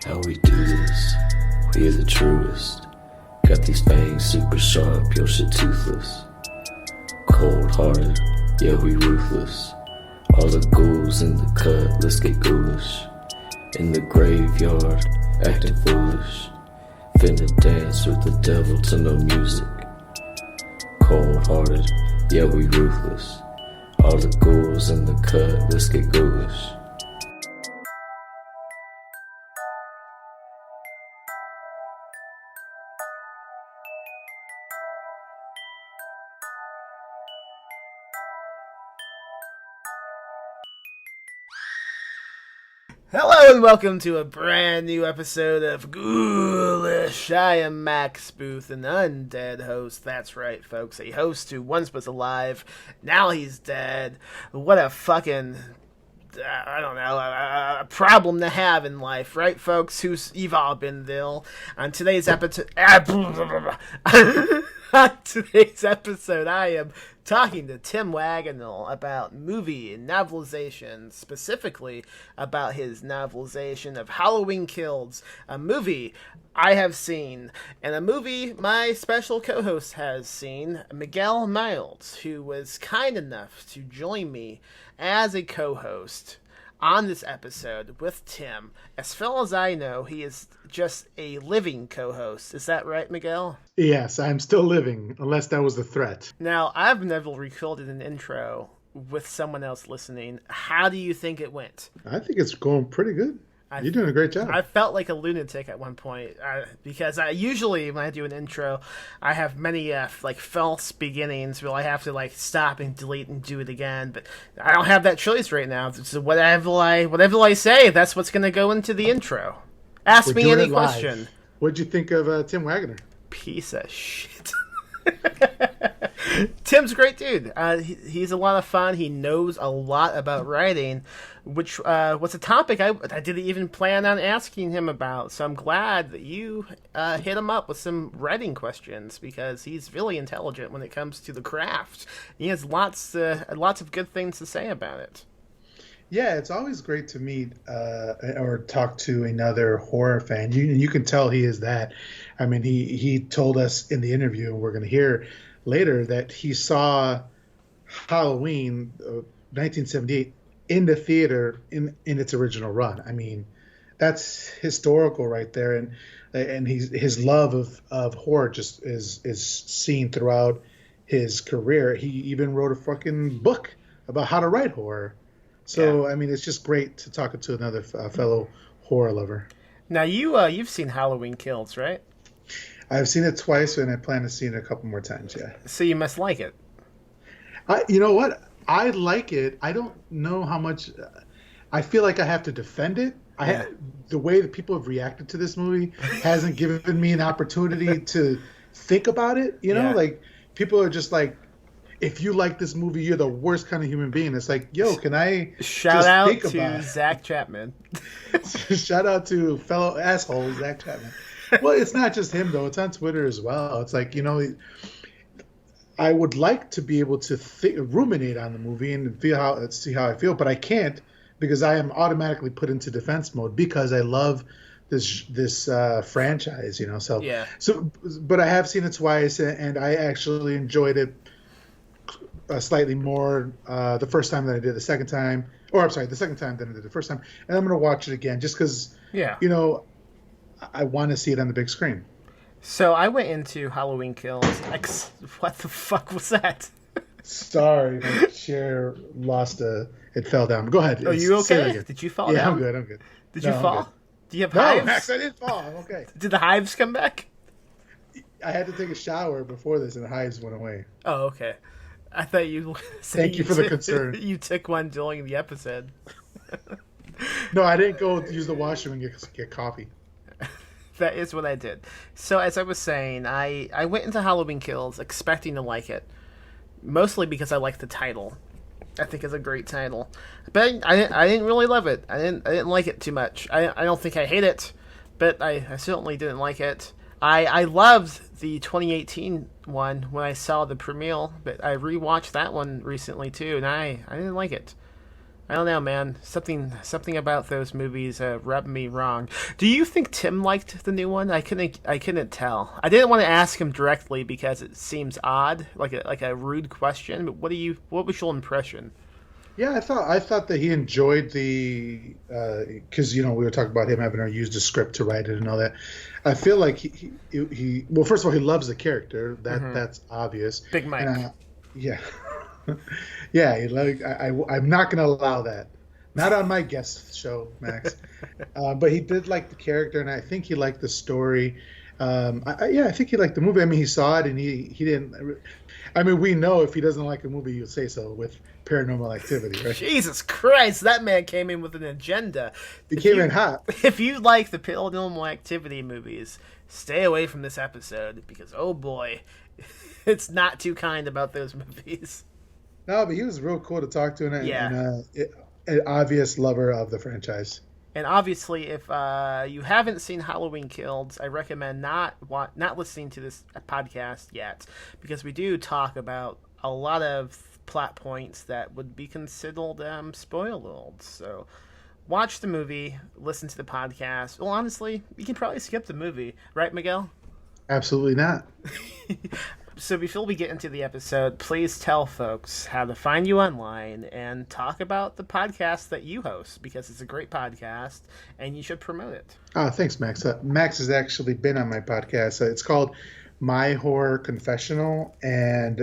How we do this, we are the truest. Got these fangs super sharp, your shit toothless. Cold-hearted, yeah we ruthless. All the ghouls in the cut, let's get ghoulish. In the graveyard, acting foolish. Finna dance with the devil to no music. Cold-hearted, yeah we ruthless. All the ghouls in the cut, let's get ghoulish. Hello and welcome to a brand new episode of Ghoulish. I am Max Booth, an undead host. That's right, folks. A host who once was alive, now he's dead. What a fucking, I don't know, a problem to have in life, right, folks? You've all been ill. On today's episode, I am talking to Tim Waggoner about movie and novelizations, specifically about his novelization of Halloween Kills, a movie I have seen, and a movie my special co-host has seen, Miguel Miles, who was kind enough to join me as a co-host on this episode with Tim. As far as I know, he is just a living co-host. Is that right, Miguel? Yes, I'm still living, unless that was the threat. Now, I've never recorded an intro with someone else listening. How do you think it went? I think it's going pretty good. You're doing a great job. I felt like a lunatic at one point because I usually, when I do an intro, I have many false beginnings where I have to stop and delete and do it again. But I don't have that choice right now. So whatever I say, that's what's going to go into the intro. Ask me any question. What'd you think of Tim Waggoner? Piece of shit. Tim's a great dude. He's a lot of fun. He knows a lot about writing, which was a topic I didn't even plan on asking him about. So I'm glad that you hit him up with some writing questions, because he's really intelligent when it comes to the craft. He has lots of good things to say about it. Yeah, it's always great to meet or talk to another horror fan. You can tell he is that. I mean, he told us in the interview, and we're going to hear later, that he saw Halloween 1978 in the theater in its original run. I mean, that's historical right there, and his love of horror just is seen throughout his career. He even wrote a fucking book about how to write horror. So yeah. I mean, it's just great to talk to another fellow horror lover. Now you've seen Halloween Kills, right? I've seen it twice, and I plan to see it a couple more times. Yeah. So you must like it. You know what? I like it. I don't know how much. I feel like I have to defend it. The way that people have reacted to this movie hasn't given me an opportunity to think about it. You know, like people are just like, if you like this movie, you're the worst kind of human being. It's like, yo, can I shout out to Zach Chapman? Shout out to fellow asshole Zach Chapman. Well, it's not just him though; it's on Twitter as well. It's like, I would like to be able to ruminate on the movie and see how I feel, but I can't, because I am automatically put into defense mode because I love this franchise. So yeah. So, but I have seen it twice, and I actually enjoyed it slightly more the first time than I did the second time. Or I'm sorry, the second time than I did the first time. And I'm going to watch it again just because, I want to see it on the big screen. So I went into Halloween Kills. What the fuck was that? Sorry, my chair it fell down. Go ahead. Are you okay? Did you fall down? Yeah, I'm good. Did you fall? Do you have no, hives? Max, I didn't fall. I'm okay. Did the hives come back? I had to take a shower before this, and the hives went away. Oh, okay. I thought you. Thank you for the concern. You took one during the episode. No, I didn't go use the washroom and get coffee. That is what I did. So as I was saying, I went into Halloween Kills expecting to like it, mostly because I like the title. I think it's a great title, but I didn't really love it. I didn't like it too much. I don't think I hate it, but I certainly didn't like it. I loved the 2018 one when I saw the premiere, but I rewatched that one recently too, and I didn't like it. I don't know, man. Something about those movies rubbed me wrong. Do you think Tim liked the new one? I couldn't tell. I didn't want to ask him directly because it seems odd, like a rude question. But what was your impression? Yeah, I thought that he enjoyed the because we were talking about him having to use the script to write it and all that. I feel like he well, first of all, he loves the character. That's obvious. Big Mike. Yeah, yeah. I'm not going to allow that. Not on my guest show, Max. But he did like the character, and I think he liked the story. I think he liked the movie. I mean, he saw it, and he didn't. I mean, we know if he doesn't like a movie, he'll say so with Paranormal Activity, right? Jesus Christ, that man came in with an agenda. He came in hot. If you like the Paranormal Activity movies, stay away from this episode because, oh boy, it's not too kind about those movies. No, but he was real cool to talk to, and Yeah. an obvious lover of the franchise. And obviously, if you haven't seen Halloween Kills, I recommend not listening to this podcast yet, because we do talk about a lot of plot points that would be considered spoilers. So watch the movie, listen to the podcast. Well, honestly, you can probably skip the movie, right, Miguel? Absolutely not. So before we get into the episode, please tell folks how to find you online and talk about the podcast that you host, because it's a great podcast and you should promote it. Oh, thanks, Max. Max has actually been on my podcast. It's called My Horror Confessional, and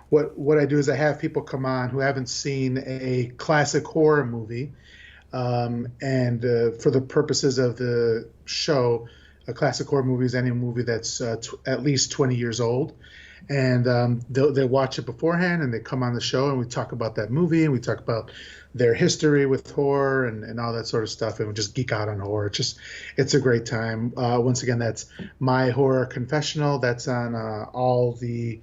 what I do is I have people come on who haven't seen a classic horror movie, and for the purposes of the show, a classic horror movie is any movie that's at least 20 years old. And they'll watch it beforehand, and they come on the show, and we talk about that movie, and we talk about their history with horror and all that sort of stuff, and we just geek out on horror. It's a great time. Once again, that's My Horror Confessional. That's on all the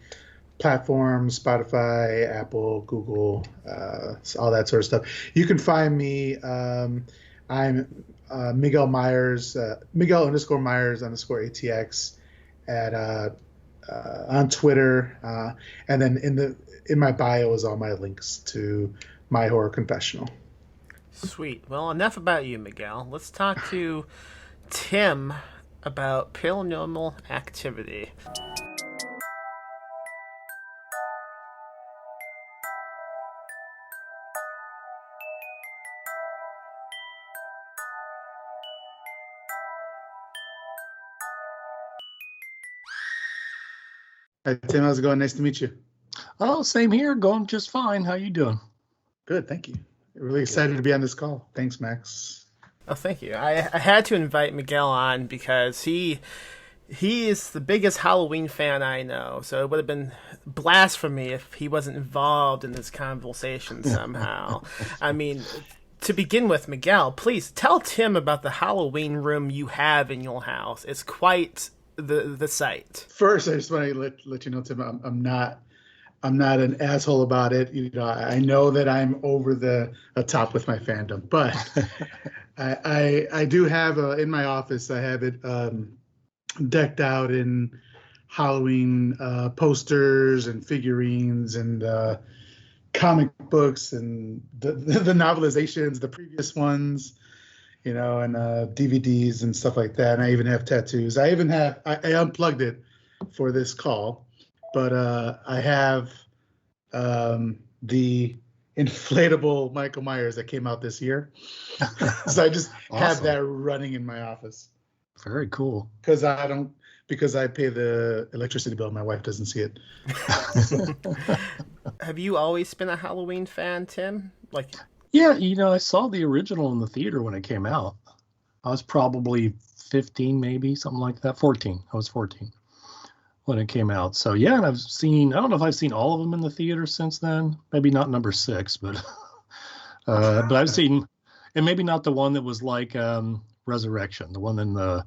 platforms: Spotify, Apple, Google, all that sort of stuff. You can find me. I'm Miguel Myers, Miguel_Myers_ATX at on Twitter, and then in my bio is all my links to My Horror Confessional. Sweet. Well, enough about you, Miguel. Let's talk to Tim about Paranormal Activity. Hi, Tim. How's it going? Nice to meet you. Oh, same here. Going just fine. How you doing? Good, thank you. Really excited to be on this call. Thanks, Max. Oh, thank you. I had to invite Miguel on because he is the biggest Halloween fan I know. So it would have been blasphemy if he wasn't involved in this conversation somehow. I mean, to begin with, Miguel, please tell Tim about the Halloween room you have in your house. It's quite the site. First, I just want to let you know, Tim, I'm not an asshole about it. I know that I'm over the top with my fandom, but I do have in my office. I have it decked out in Halloween posters and figurines and comic books and the novelizations, the previous ones. And DVDs and stuff like that. And I even have tattoos. I unplugged it for this call, but I have the inflatable Michael Myers that came out this year. So I just have that running in my office. Very cool. Because I pay the electricity bill. My wife doesn't see it. Have you always been a Halloween fan, Tim? Yeah, I saw the original in the theater when it came out. I was probably 15, maybe, something like that. 14. I was 14 when it came out. So, yeah, and I don't know if I've seen all of them in the theater since then. Maybe not number 6, but I've seen, and maybe not the one that was like Resurrection, the one in the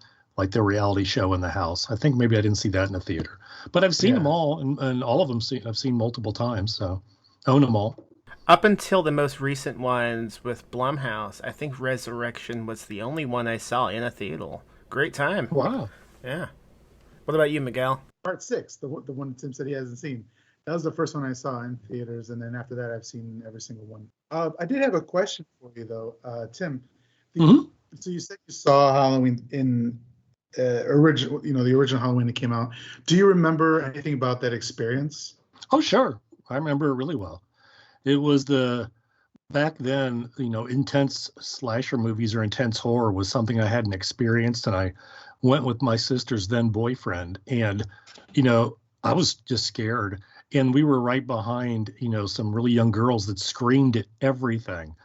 reality show in the house. I think maybe I didn't see that in the theater. But I've seen them all, and all of them I've seen multiple times, so own them all. Up until the most recent ones with Blumhouse, I think Resurrection was the only one I saw in a theater. Great time. Wow. Yeah. What about you, Miguel? Part 6, the one Tim said he hasn't seen. That was the first one I saw in theaters, and then after that, I've seen every single one. I did have a question for you, though, Tim. Mhm. So you said you saw Halloween in original, the original Halloween that came out. Do you remember anything about that experience? Oh, sure. I remember it really well. It was back then, intense slasher movies or intense horror was something I hadn't experienced. And I went with my sister's then boyfriend. And, I was just scared. And we were right behind, some really young girls that screamed at everything.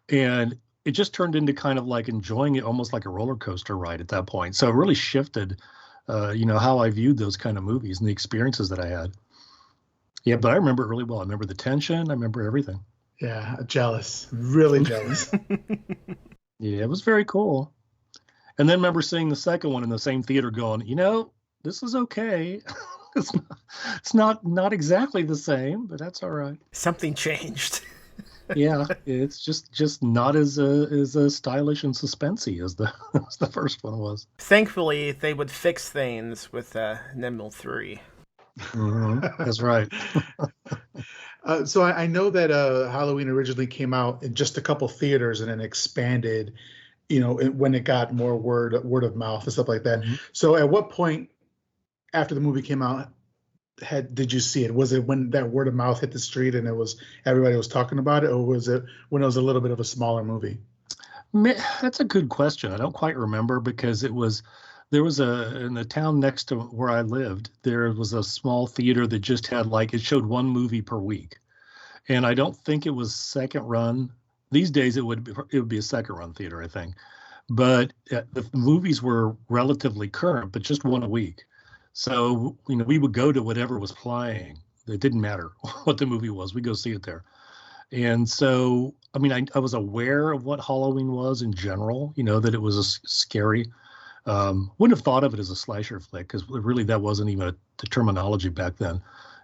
And it just turned into kind of like enjoying it almost like a roller coaster ride at that point. So it really shifted, how I viewed those kind of movies and the experiences that I had. Yeah, but I remember it really well. I remember the tension. I remember everything. Yeah, jealous, really jealous. Yeah, it was very cool. And then remember seeing the second one in the same theater going, this is okay. it's not exactly the same, but that's all right. Something changed. Yeah, it's just not as stylish and suspensey as the first one was. Thankfully, they would fix things with Nemil 3. Mm-hmm. That's right. So I know that Halloween originally came out in just a couple theaters and then expanded, when it got more word of mouth and stuff like that. Mm-hmm. So at what point after the movie came out did you see it? Was it when that word of mouth hit the street and everybody was talking about it, or was it when it was a little bit of a smaller movie? That's a good question. I don't quite remember because there was in the town next to where I lived, there was a small theater that just had it showed one movie per week. And I don't think it was second run. These days it would be a second run theater, I think. But the movies were relatively current, but just one a week. So, we would go to whatever was playing. It didn't matter what the movie was. We'd go see it there. And so, I was aware of what Halloween was in general, that it was a scary. Wouldn't have thought of it as a slasher flick because really that wasn't even the terminology back then.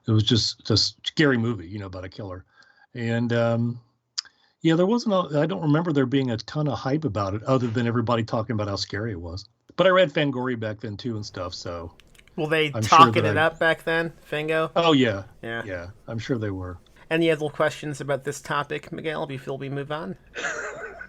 It was just a scary movie, about a killer. And there wasn't I don't remember there being a ton of hype about it other than everybody talking about how scary it was. But I read Fangoria back then too and stuff, so. Were they I'm talking sure it up back then, Fango? Oh, yeah. Yeah. Yeah, I'm sure they were. Any other questions about this topic, Miguel, before we move on?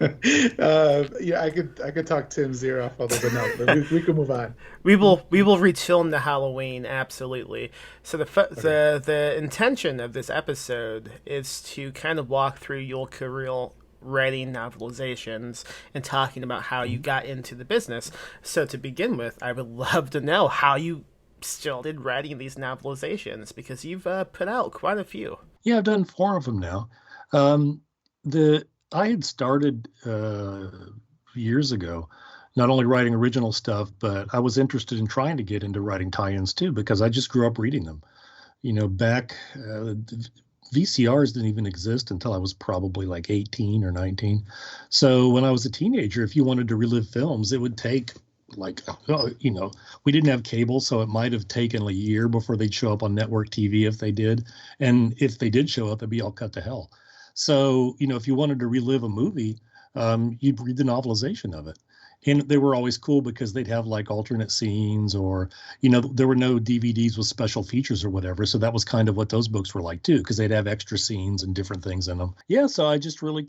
I could talk Tim's ear off, but no, we can move on. We will refilm the Halloween, absolutely. So the intention of this episode is to kind of walk through your career writing novelizations and talking about how you got into the business. So to begin with, I would love to know how you started writing these novelizations, because you've put out quite a few. Yeah, I've done 4 of them now. I had started years ago, not only writing original stuff, but I was interested in trying to get into writing tie-ins too, because I just grew up reading them. Back VCRs didn't even exist until I was probably 18 or 19. So when I was a teenager, if you wanted to relive films, it would take we didn't have cable, so it might have taken a year before they'd show up on network TV if they did. And if they did show up, it'd be all cut to hell. So, if you wanted to relive a movie, you'd read the novelization of it. And they were always cool because they'd have alternate scenes or, there were no DVDs with special features or whatever. So that was kind of what those books were like too, because they'd have extra scenes and different things in them. Yeah. So I just really,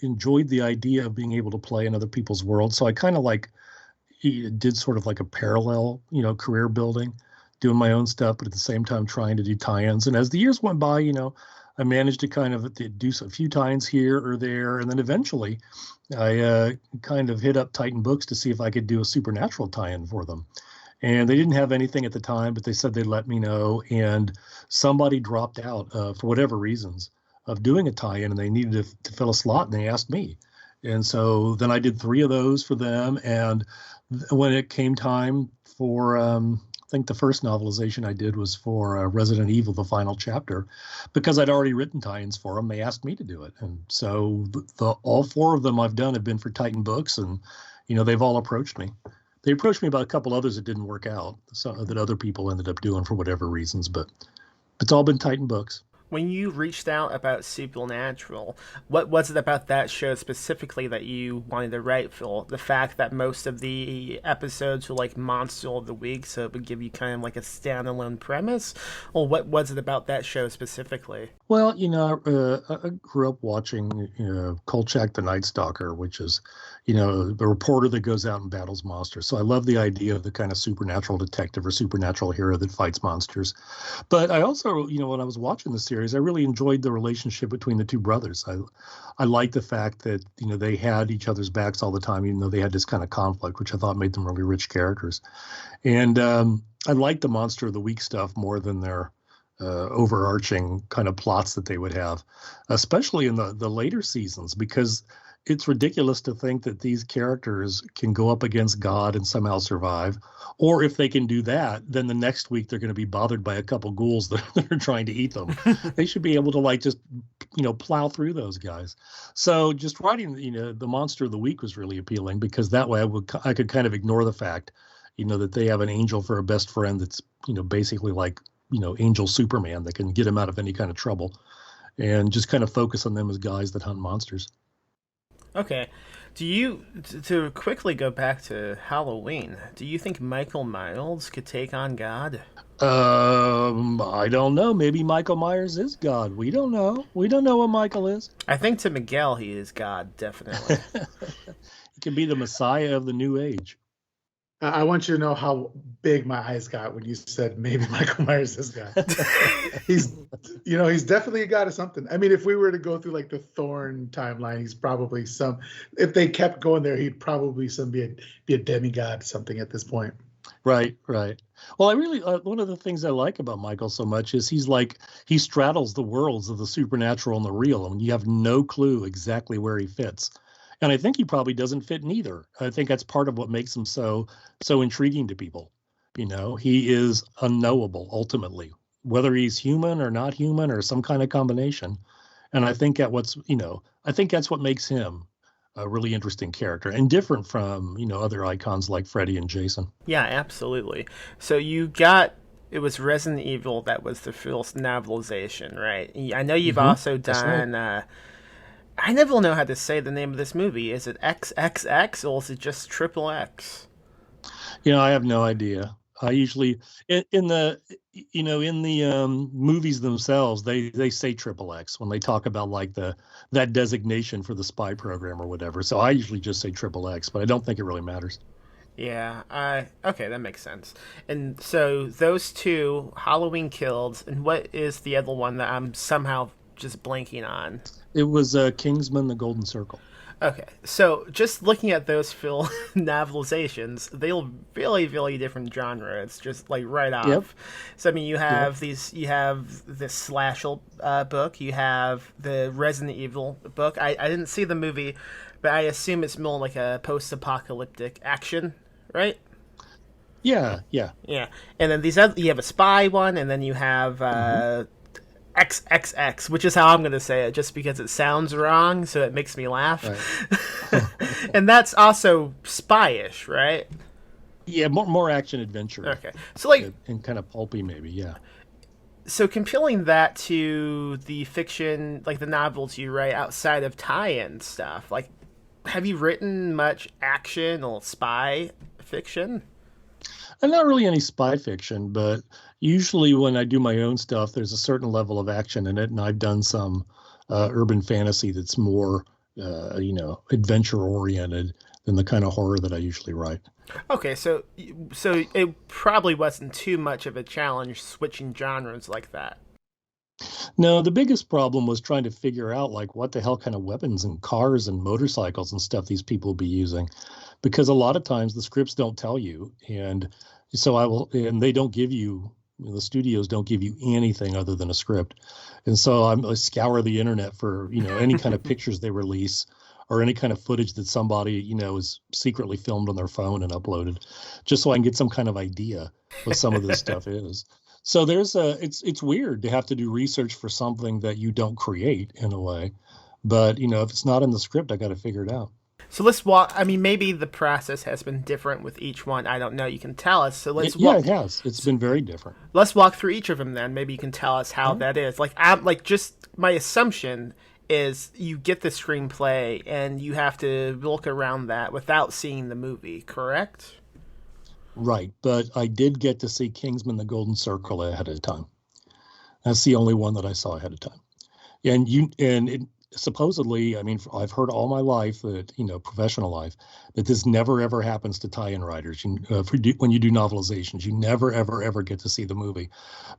enjoyed the idea of being able to play in other people's worlds. So I kind of did sort of a parallel, career building, doing my own stuff, but at the same time trying to do tie-ins. And as the years went by, I managed to kind of do a few tie-ins here or there. And then eventually I kind of hit up Titan Books to see if I could do a supernatural tie-in for them. And they didn't have anything at the time, but they said they'd let me know. And somebody dropped out for whatever reasons of doing a tie-in, and they needed to fill a slot, and they asked me. And so then I did 3 of those for them. And when it came time for, I think the first novelization I did was for Resident Evil, the final chapter, because I'd already written tie-ins for them. They asked me to do it. And so all 4 of them I've done have been for Titan Books, and, they've all approached me. They approached me about a couple others that didn't work out, that other people ended up doing for whatever reasons, but it's all been Titan Books. When you reached out about Supernatural, what was it about that show specifically that you wanted to write, Phil? The fact that most of the episodes were like Monster of the Week, so it would give you kind of like a standalone premise? Or what was it about that show specifically? Well, I grew up watching Kolchak the Night Stalker, which is, the reporter that goes out and battles monsters. So I love the idea of the kind of supernatural detective or supernatural hero that fights monsters. But I also, when I was watching the series, I really enjoyed the relationship between the two brothers. I liked the fact that, they had each other's backs all the time, even though they had this kind of conflict, which I thought made them really rich characters. And I liked the Monster of the Week stuff more than their overarching kind of plots that they would have, especially in the later seasons, because it's ridiculous to think that these characters can go up against God and somehow survive. Or if they can do that, then the next week they're going to be bothered by a couple ghouls that are trying to eat them. They should be able to just plow through those guys. So just writing, the Monster of the Week was really appealing, because that way I could kind of ignore the fact, that they have an angel for a best friend that's, basically like, Angel Superman that can get him out of any kind of trouble, and just kind of focus on them as guys that hunt monsters. Okay. Do you, to quickly go back to Halloween, do you think Michael Myers could take on God? I don't know. Maybe Michael Myers is God. We don't know. We don't know what Michael is. I think to Miguel he is God, definitely. He could be the Messiah of the new age. I want you to know how big my eyes got when you said maybe Michael Myers is God. He's definitely a god of something. I mean, if we were to go through like the Thorn timeline, he's probably some. If they kept going there, he'd probably be a demigod, something at this point. Right. Well, I really one of the things I like about Michael so much is he straddles the worlds of the supernatural and the real, and you have no clue exactly where he fits. And I think he probably doesn't fit neither. I think that's part of what makes him so intriguing to people. He is unknowable ultimately, whether he's human or not human or some kind of combination. And I think that's what makes him a really interesting character and different from, other icons like Freddy and Jason. Yeah, absolutely. So it was Resident Evil that was the first novelization, right? I know you've also done. Right. I never know how to say the name of this movie. Is it XXX or is it just Triple X? I have no idea. I usually in the movies themselves they say Triple X when they talk about like that designation for the spy program or whatever. So I usually just say Triple X, but I don't think it really matters. Yeah, okay, that makes sense. And so those two, Halloween Kills, and what is the other one that I'm somehow just blanking on? It was Kingsman: The Golden Circle. Okay, so just looking at those film novelizations, they're really, really different genre. It's just like right off. Yep. So I mean, you have this slasher book, you have the Resident Evil book. I didn't see the movie, but I assume it's more like a post-apocalyptic action, right? Yeah. And then you have a spy one, and then you have XXX, which is how I'm going to say it, just because it sounds wrong, so it makes me laugh. Right. And that's also spy-ish, right? Yeah, more action adventure. Okay, so like and kind of pulpy, maybe. Yeah. So comparing that to the fiction, like the novels you write outside of tie-in stuff, like, have you written much action or spy fiction? And not really any spy fiction, but usually when I do my own stuff, there's a certain level of action in it, and I've done some urban fantasy that's more, adventure oriented than the kind of horror that I usually write. Okay, so it probably wasn't too much of a challenge switching genres like that. No, the biggest problem was trying to figure out like what the hell kind of weapons and cars and motorcycles and stuff these people will be using, because a lot of times the scripts don't tell you, and so and they don't give you, the studios don't give you anything other than a script, and so I scour the internet for any kind of pictures they release or any kind of footage that somebody is secretly filmed on their phone and uploaded, just so I can get some kind of idea what some of this stuff is. So it's weird to have to do research for something that you don't create in a way, but if it's not in the script, I got to figure it out. So let's walk. I mean, maybe the process has been different with each one. I don't know. You can tell us. So let's Yeah, walk. it has. It's been very different. Let's walk through each of them. Then maybe you can tell us how that is. Like, I'm like just my assumption is you get the screenplay and you have to look around that without seeing the movie. Correct? Right, but I did get to see Kingsman: The Golden Circle ahead of time. That's the only one that I saw ahead of time. Supposedly, I mean, I've heard all my life that, professional life, that this never ever happens to tie-in writers. When you do novelizations, you never ever ever get to see the movie.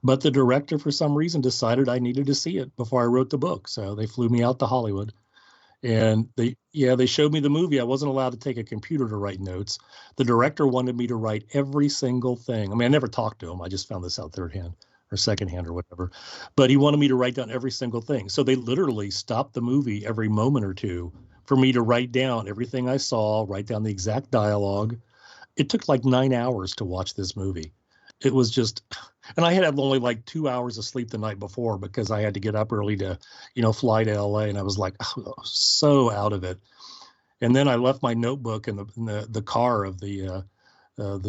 But the director, for some reason, decided I needed to see it before I wrote the book, so they flew me out to Hollywood, and they showed me the movie. I wasn't allowed to take a computer to write notes. The director wanted me to write every single thing. I mean, I never talked to him. I just found this out third hand or secondhand or whatever. But he wanted me to write down every single thing. So they literally stopped the movie every moment or two for me to write down everything I saw, write down the exact dialogue. It took like 9 hours to watch this movie. It was just, and I had only like 2 hours of sleep the night before because I had to get up early to, fly to LA, and I was like, so out of it. And then I left my notebook in the car of the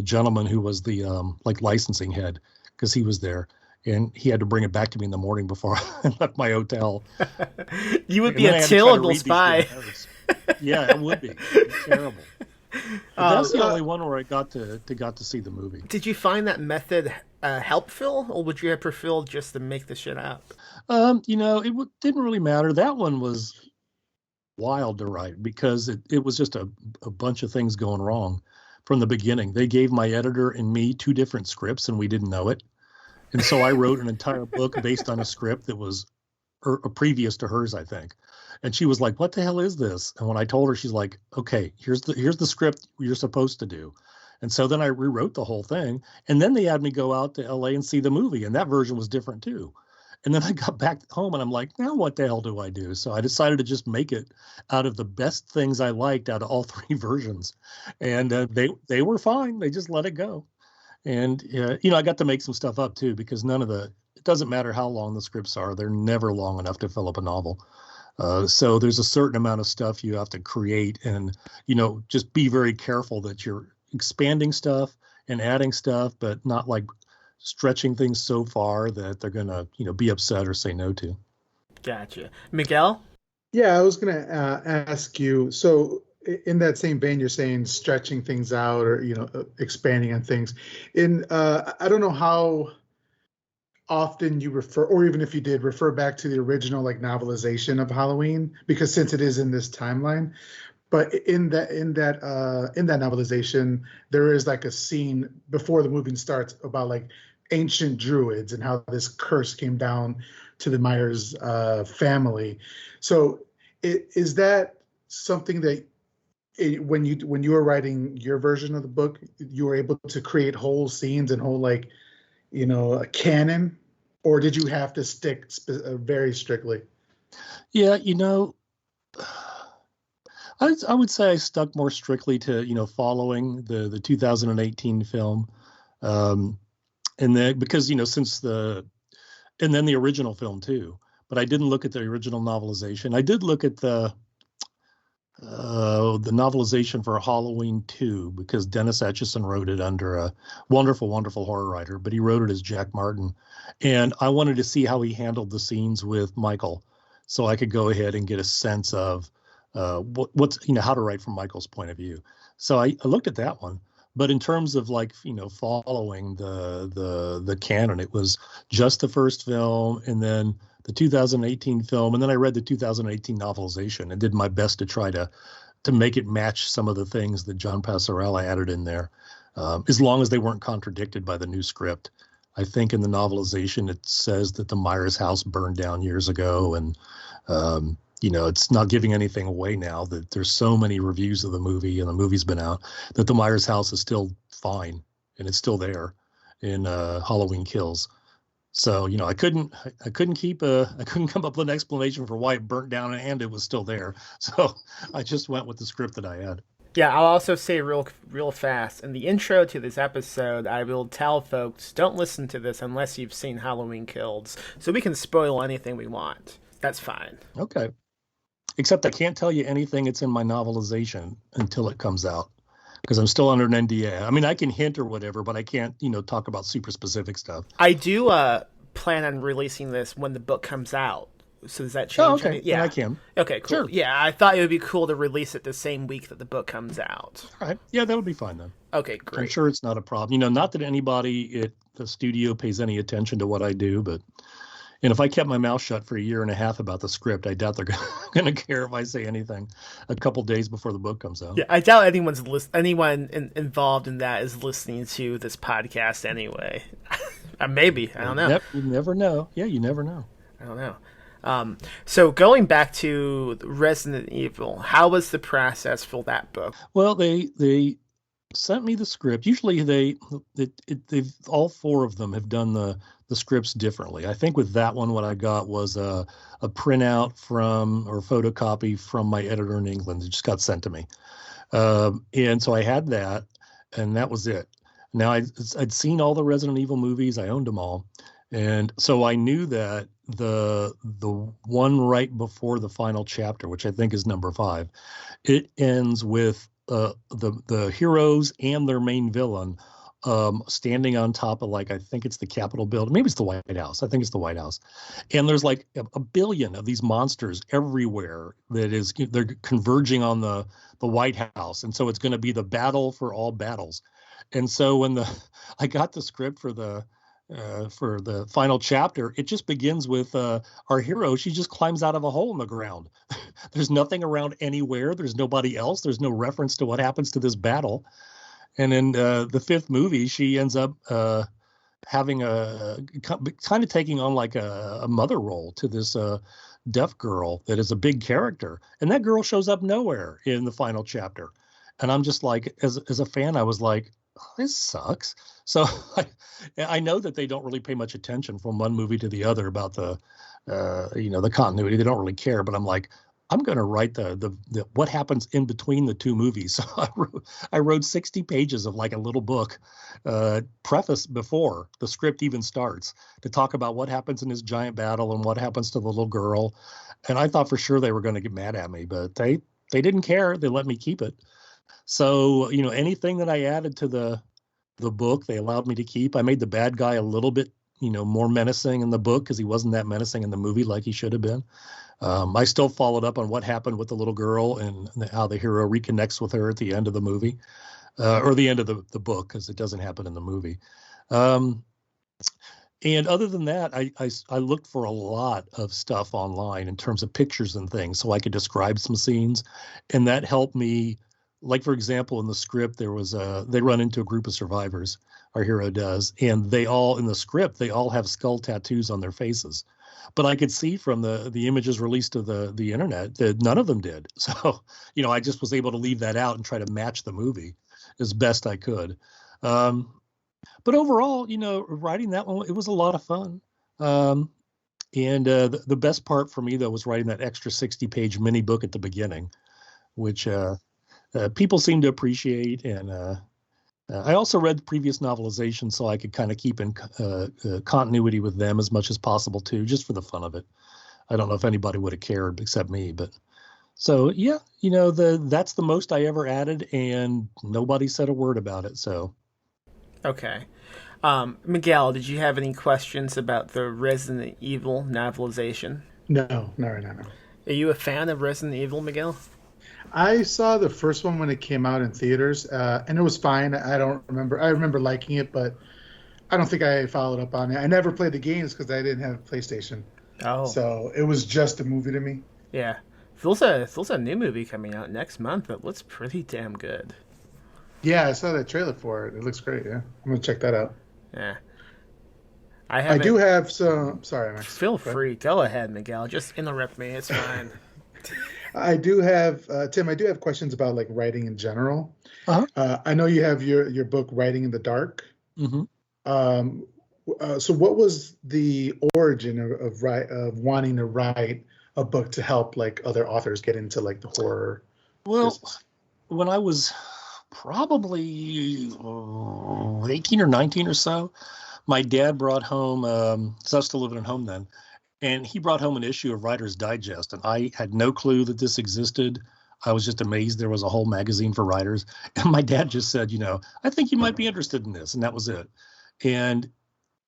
gentleman who was the like licensing head, because he was there. And he had to bring it back to me in the morning before I left my hotel. You would be a terrible spy. Yeah, it would be. It's terrible. But that's the only one where I got to see the movie. Did you find that method helpful, or would you have preferred just to make the shit up? It didn't really matter. That one was wild to write because it was just a bunch of things going wrong from the beginning. They gave my editor and me 2 different scripts, and we didn't know it. And so I wrote an entire book based on a script that was previous to hers, I think. And she was like, "What the hell is this?" And when I told her, she's like, "Okay, here's the script you're supposed to do." And so then I rewrote the whole thing. And then they had me go out to LA and see the movie. And that version was different too. And then I got back home and I'm like, now what the hell do I do? So I decided to just make it out of the best things I liked out of all 3 versions. And they were fine. They just let it go. And, I got to make some stuff up too, because it doesn't matter how long the scripts are. They're never long enough to fill up a novel. So there's a certain amount of stuff you have to create and, just be very careful that you're expanding stuff and adding stuff, but not like stretching things so far that they're going to, be upset or say no to. Gotcha. Miguel? Yeah, I was going to ask you, so in that same vein, you're saying stretching things out or, expanding on things. I don't know how often you refer, or even if you did refer back to the original like novelization of Halloween, because since it is in this timeline, but in that novelization, there is like a scene before the movie starts about like ancient druids and how this curse came down to the Myers family. So is that something that when you were writing your version of the book, you were able to create whole scenes and whole a canon, or did you have to stick very strictly? Yeah, I would say I stuck more strictly to following the 2018 film, and then because since and then the original film too. But I didn't look at the original novelization. I did look at the novelization for Halloween 2, because Dennis Etchison wrote it under a wonderful, wonderful horror writer, but he wrote it as Jack Martin. And I wanted to see how he handled the scenes with Michael, so I could go ahead and get a sense of what's how to write from Michael's point of view. So I looked at that one. But in terms of following the canon, it was just the first film and then the 2018 film, and then I read the 2018 novelization and did my best to try to make it match some of the things that John Passarella added in there, as long as they weren't contradicted by the new script. I think in the novelization it says that the Myers house burned down years ago, and it's not giving anything away now that there's so many reviews of the movie and the movie's been out, that the Myers house is still fine and it's still there in Halloween Kills. So, I couldn't come up with an explanation for why it burnt down and it was still there. So I just went with the script that I had. Yeah, I'll also say real fast, in the intro to this episode, I will tell folks, don't listen to this unless you've seen Halloween Kills, so we can spoil anything we want. That's fine. Okay. except I can't tell you anything that's in my novelization until it comes out because I'm still under an NDA. I mean, I can hint or whatever, but I can't, talk about super specific stuff. I do plan on releasing this when the book comes out. So does that change? Oh, okay. Yeah, Then I can. Okay, cool. Sure. Yeah, I thought it would be cool to release it the same week that the book comes out. All right. Yeah, that would be fine then. Okay, great. I'm sure it's not a problem. Not that anybody at the studio pays any attention to what I do, and if I kept my mouth shut for a year and a half about the script, I doubt they're going to care if I say anything a couple days before the book comes out. Yeah, I doubt anyone involved in that is listening to this podcast anyway. Maybe, I don't know. You never know. Yeah, you never know. I don't know. So going back to Resident Evil, how was the process for that book? Well, they sent me the script. Usually they've all four of them have done the scripts differently. I think with that one, what I got was a printout from or photocopy from my editor in England. It just got sent to me. And so I had that, and that was it. Now I'd seen all the Resident Evil movies. I owned them all. And so I knew that the one right before the final chapter, which I think is number 5, it ends with the heroes and their main villain standing on top of, like, I think it's the Capitol building. Maybe it's the White House. I think it's the White House. And there's like a billion of these monsters everywhere they're converging on the White House. And so it's going to be the battle for all battles. And so when I got the script for the final chapter, it just begins with our hero. She just climbs out of a hole in the ground. There's nothing around anywhere. There's nobody else. There's no reference to what happens to this battle. And in the 5th movie, she ends up having kind of taking on like a mother role to this deaf girl that is a big character. And that girl shows up nowhere in the final chapter. And I'm just like, as a fan, I was like, this sucks. So I know that they don't really pay much attention from one movie to the other about the continuity. They don't really care. But I'm like, I'm going to write the what happens in between the two movies. So I wrote 60 pages of like a little book preface before the script even starts to talk about what happens in this giant battle and what happens to the little girl. And I thought for sure they were going to get mad at me, but they didn't care. They let me keep it. So, anything that I added to the book, they allowed me to keep. I made the bad guy a little bit, more menacing in the book because he wasn't that menacing in the movie like he should have been. I still followed up on what happened with the little girl and how the hero reconnects with her at the end of the movie or the end of the book, because it doesn't happen in the movie. And other than that, I looked for a lot of stuff online in terms of pictures and things so I could describe some scenes. And that helped me. Like, for example, in the script, they run into a group of survivors, our hero does, and they all have skull tattoos on their faces. But I could see from the images released to the internet that none of them did. So, I just was able to leave that out and try to match the movie as best I could. But overall, writing that one, it was a lot of fun. And the best part for me, though, was writing that extra 60-page mini book at the beginning, which people seem to appreciate. And I also read the previous novelization so I could kind of keep in continuity with them as much as possible, too, just for the fun of it. I don't know if anybody would have cared except me. But so, yeah, that's the most I ever added, and nobody said a word about it. So. Okay. Miguel, did you have any questions about the Resident Evil novelization? No, not right now. No. Are you a fan of Resident Evil, Miguel? I saw the first one when it came out in theaters, and it was fine. I don't remember. I remember liking it, but I don't think I followed up on it. I never played the games because I didn't have a PlayStation. Oh. So it was just a movie to me. Yeah. There's a new movie coming out next month that looks pretty damn good. Yeah, I saw that trailer for it. It looks great, yeah. I'm going to check that out. Yeah. I do have some... Sorry, Max. Feel free. Go ahead, Miguel. Just interrupt me. It's fine. I do have, Tim, I do have questions about, like, writing in general. Uh-huh. I know you have your book, Writing in the Dark. Mm-hmm. So what was the origin of wanting to write a book to help, like, other authors get into, like, the horror business? When I was probably 18 or 19 or so, my dad brought home, because I was still living at home then, And he brought home an issue of Writer's Digest, and I had no clue that this existed. I was just amazed there was a whole magazine for writers. And my dad just said, I think you might be interested in this. And that was it. And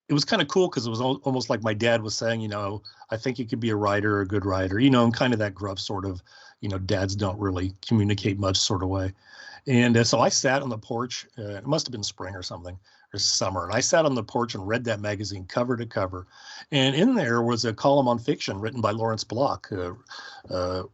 it was kind of cool because it was almost like my dad was saying, I think you could be a writer, a good writer, and kind of that gruff sort of, dads don't really communicate much sort of way. And so I sat on the porch. It must have been spring or something, or summer. And I sat on the porch and read that magazine cover to cover. And in there was a column on fiction written by Lawrence Block,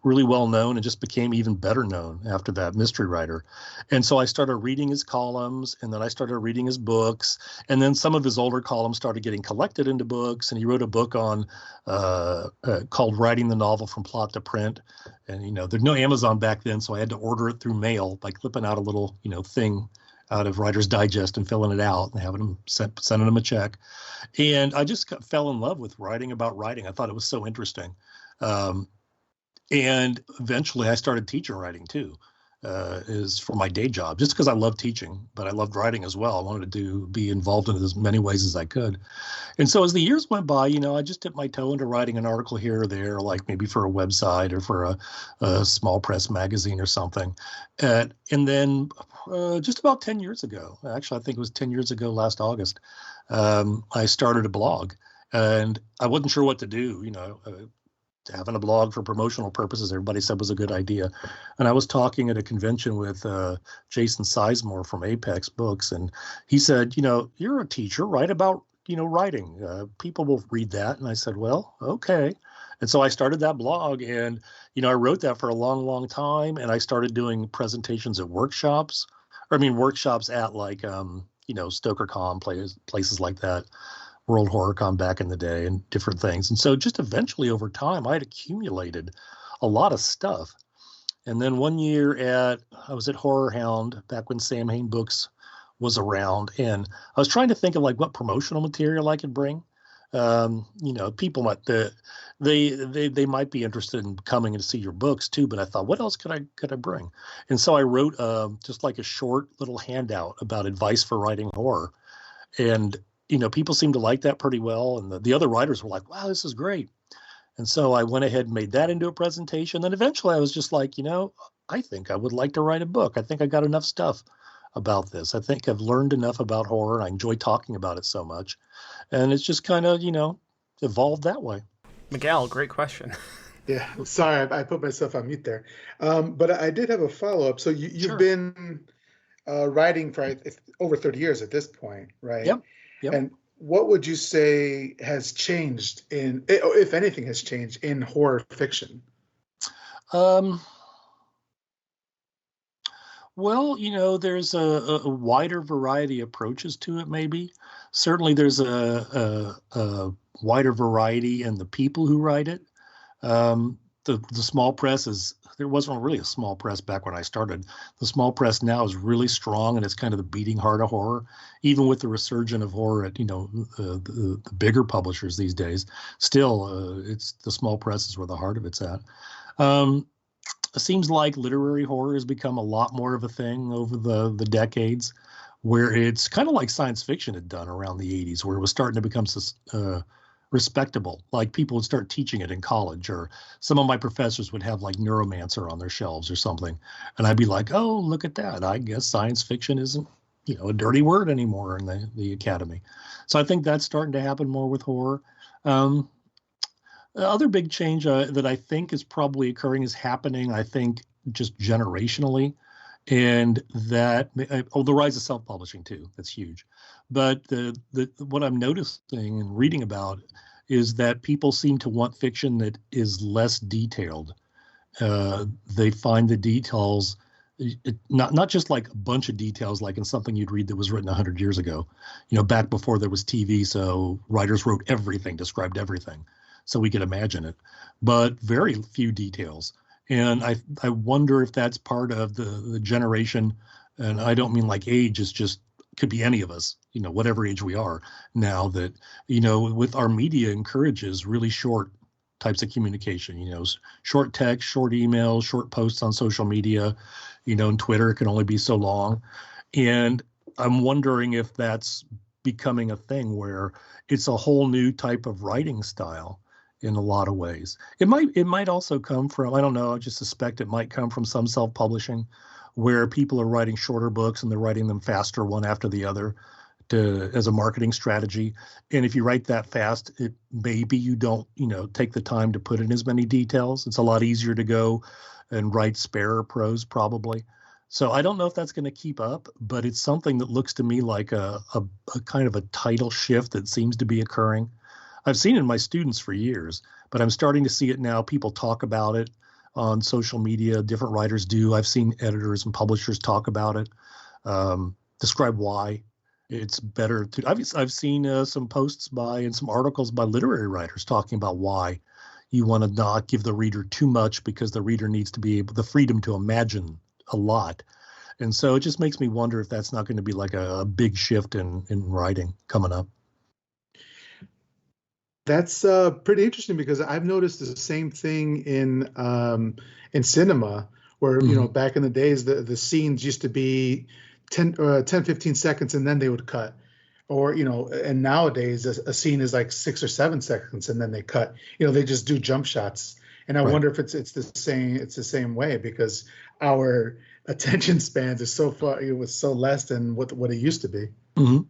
really well known and just became even better known after that, mystery writer. And so I started reading his columns, and then I started reading his books. And then some of his older columns started getting collected into books. And he wrote a book on called Writing the Novel from Plot to Print. And, there's no Amazon back then, so I had to order it through mail by clipping out a little, thing out of Writer's Digest and filling it out and having them sending them a check. And I just fell in love with writing about writing. I thought it was so interesting. And eventually I started teaching writing too, is for my day job, just because I love teaching, but I loved writing as well. I wanted to be involved in it as many ways as I could. And so as the years went by, I just dipped my toe into writing an article here or there, like maybe for a website or for a small press magazine or something. And then just about 10 years ago, actually, I think it was 10 years ago last August, I started a blog, and I wasn't sure what to do, having a blog for promotional purposes, everybody said was a good idea. And I was talking at a convention with Jason Sizemore from Apex Books, and he said, you're a teacher, write about, writing. People will read that. And I said, well, okay. And so I started that blog, and, I wrote that for a long, long time. And I started doing presentations at workshops, workshops at like, StokerCon, places like that. World HorrorCon back in the day, and different things. And so just eventually over time, I had accumulated a lot of stuff. And then one year I was at Horror Hound back when Sam Hain Books was around. And I was trying to think of like what promotional material I could bring. People might, they might be interested in coming to see your books too. But I thought, what else could I bring? And so I wrote just like a short little handout about advice for writing horror. And people seemed to like that pretty well. And the other writers were like, wow, this is great. And so I went ahead and made that into a presentation. Then eventually I was just like, I think I would like to write a book. I think I got enough stuff about this. I think I've learned enough about horror. I enjoy talking about it so much. And it's just kind of, evolved that way. Miguel, great question. Yeah, sorry, I put myself on mute there. But I did have a follow-up. So you've Sure. been writing for over 30 years at this point, right? Yep. And what would you say has changed if anything has changed in horror fiction? Well, there's a wider variety of approaches to it, maybe. Certainly there's a wider variety in the people who write it. The small press there wasn't really a small press back when I started. The small press now is really strong, and it's kind of the beating heart of horror, even with the resurgence of horror at, the bigger publishers these days. Still, it's the small press is where the heart of it's at. It seems like literary horror has become a lot more of a thing over the decades, where it's kind of like science fiction had done around the 80s, where it was starting to become respectable. Like people would start teaching it in college, or some of my professors would have like Neuromancer on their shelves or something. And I'd be like, oh, look at that. I guess science fiction isn't, a dirty word anymore in the academy. So I think that's starting to happen more with horror. The other big change that I think is probably occurring is happening, I think, just generationally. And that, the rise of self-publishing too, that's huge. But what I'm noticing and reading about is that people seem to want fiction that is less detailed. They find the details, not just like a bunch of details, like in something you'd read that was written 100 years ago, back before there was TV. So writers wrote everything, described everything, so we could imagine it, but very few details. And I wonder if that's part of the generation, and I don't mean like age, it's just could be any of us, whatever age we are now, that, with our media encourages really short types of communication, short text, short emails, short posts on social media, and Twitter can only be so long. And I'm wondering if that's becoming a thing where it's a whole new type of writing style. in a lot of ways. It might also come from, I don't know, I just suspect it might come from some self-publishing where people are writing shorter books and they're writing them faster one after the other as a marketing strategy. And if you write that fast, maybe you don't, take the time to put in as many details. It's a lot easier to go and write spare prose probably. So I don't know if that's going to keep up, but it's something that looks to me like a kind of a tidal shift that seems to be occurring. I've seen it in my students for years, but I'm starting to see it now. People talk about it on social media. Different writers do. I've seen editors and publishers talk about it, describe why it's better to. I've seen some posts and some articles by literary writers talking about why you want to not give the reader too much because the reader needs to be able the freedom to imagine a lot. And so it just makes me wonder if that's not going to be like a big shift in writing coming up. That's pretty interesting because I've noticed the same thing in cinema where, back in the days, the scenes used to be 10, 15 seconds and then they would cut. Or, and nowadays a scene is like 6 or 7 seconds and then they cut. They just do jump shots. And I wonder if it's the same way because our attention spans is so far, it was so less than what it used to be. Mm-hmm.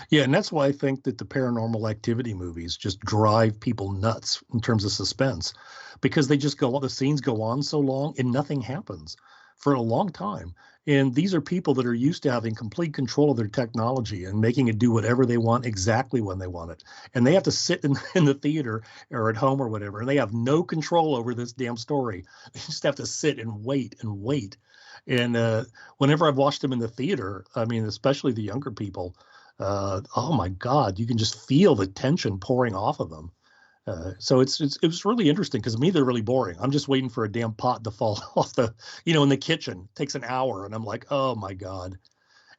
Yeah, and that's why I think that the Paranormal Activity movies just drive people nuts in terms of suspense, because they just the scenes go on so long and nothing happens for a long time. And these are people that are used to having complete control of their technology and making it do whatever they want exactly when they want it. And they have to sit in the theater or at home or whatever, and they have no control over this damn story. They just have to sit and wait and wait. And whenever I've watched them in the theater, I mean, especially the younger people, oh my God, you can just feel the tension pouring off of them. So it was really interesting because to me, they're really boring. I'm just waiting for a damn pot to fall off in the kitchen. It takes an hour. And I'm like, oh my God.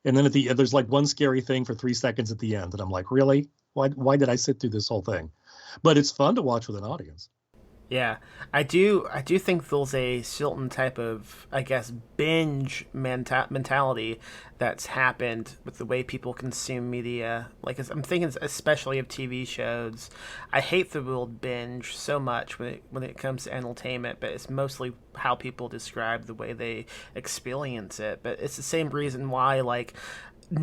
And then there's like one scary thing for 3 seconds at the end. And I'm like, really? Why did I sit through this whole thing? But it's fun to watch with an audience. Yeah, I do think there's a certain type of, I guess, binge mentality that's happened with the way people consume media. Like, I'm thinking especially of TV shows. I hate the word binge so much when it comes to entertainment, but it's mostly how people describe the way they experience it. But it's the same reason why, like,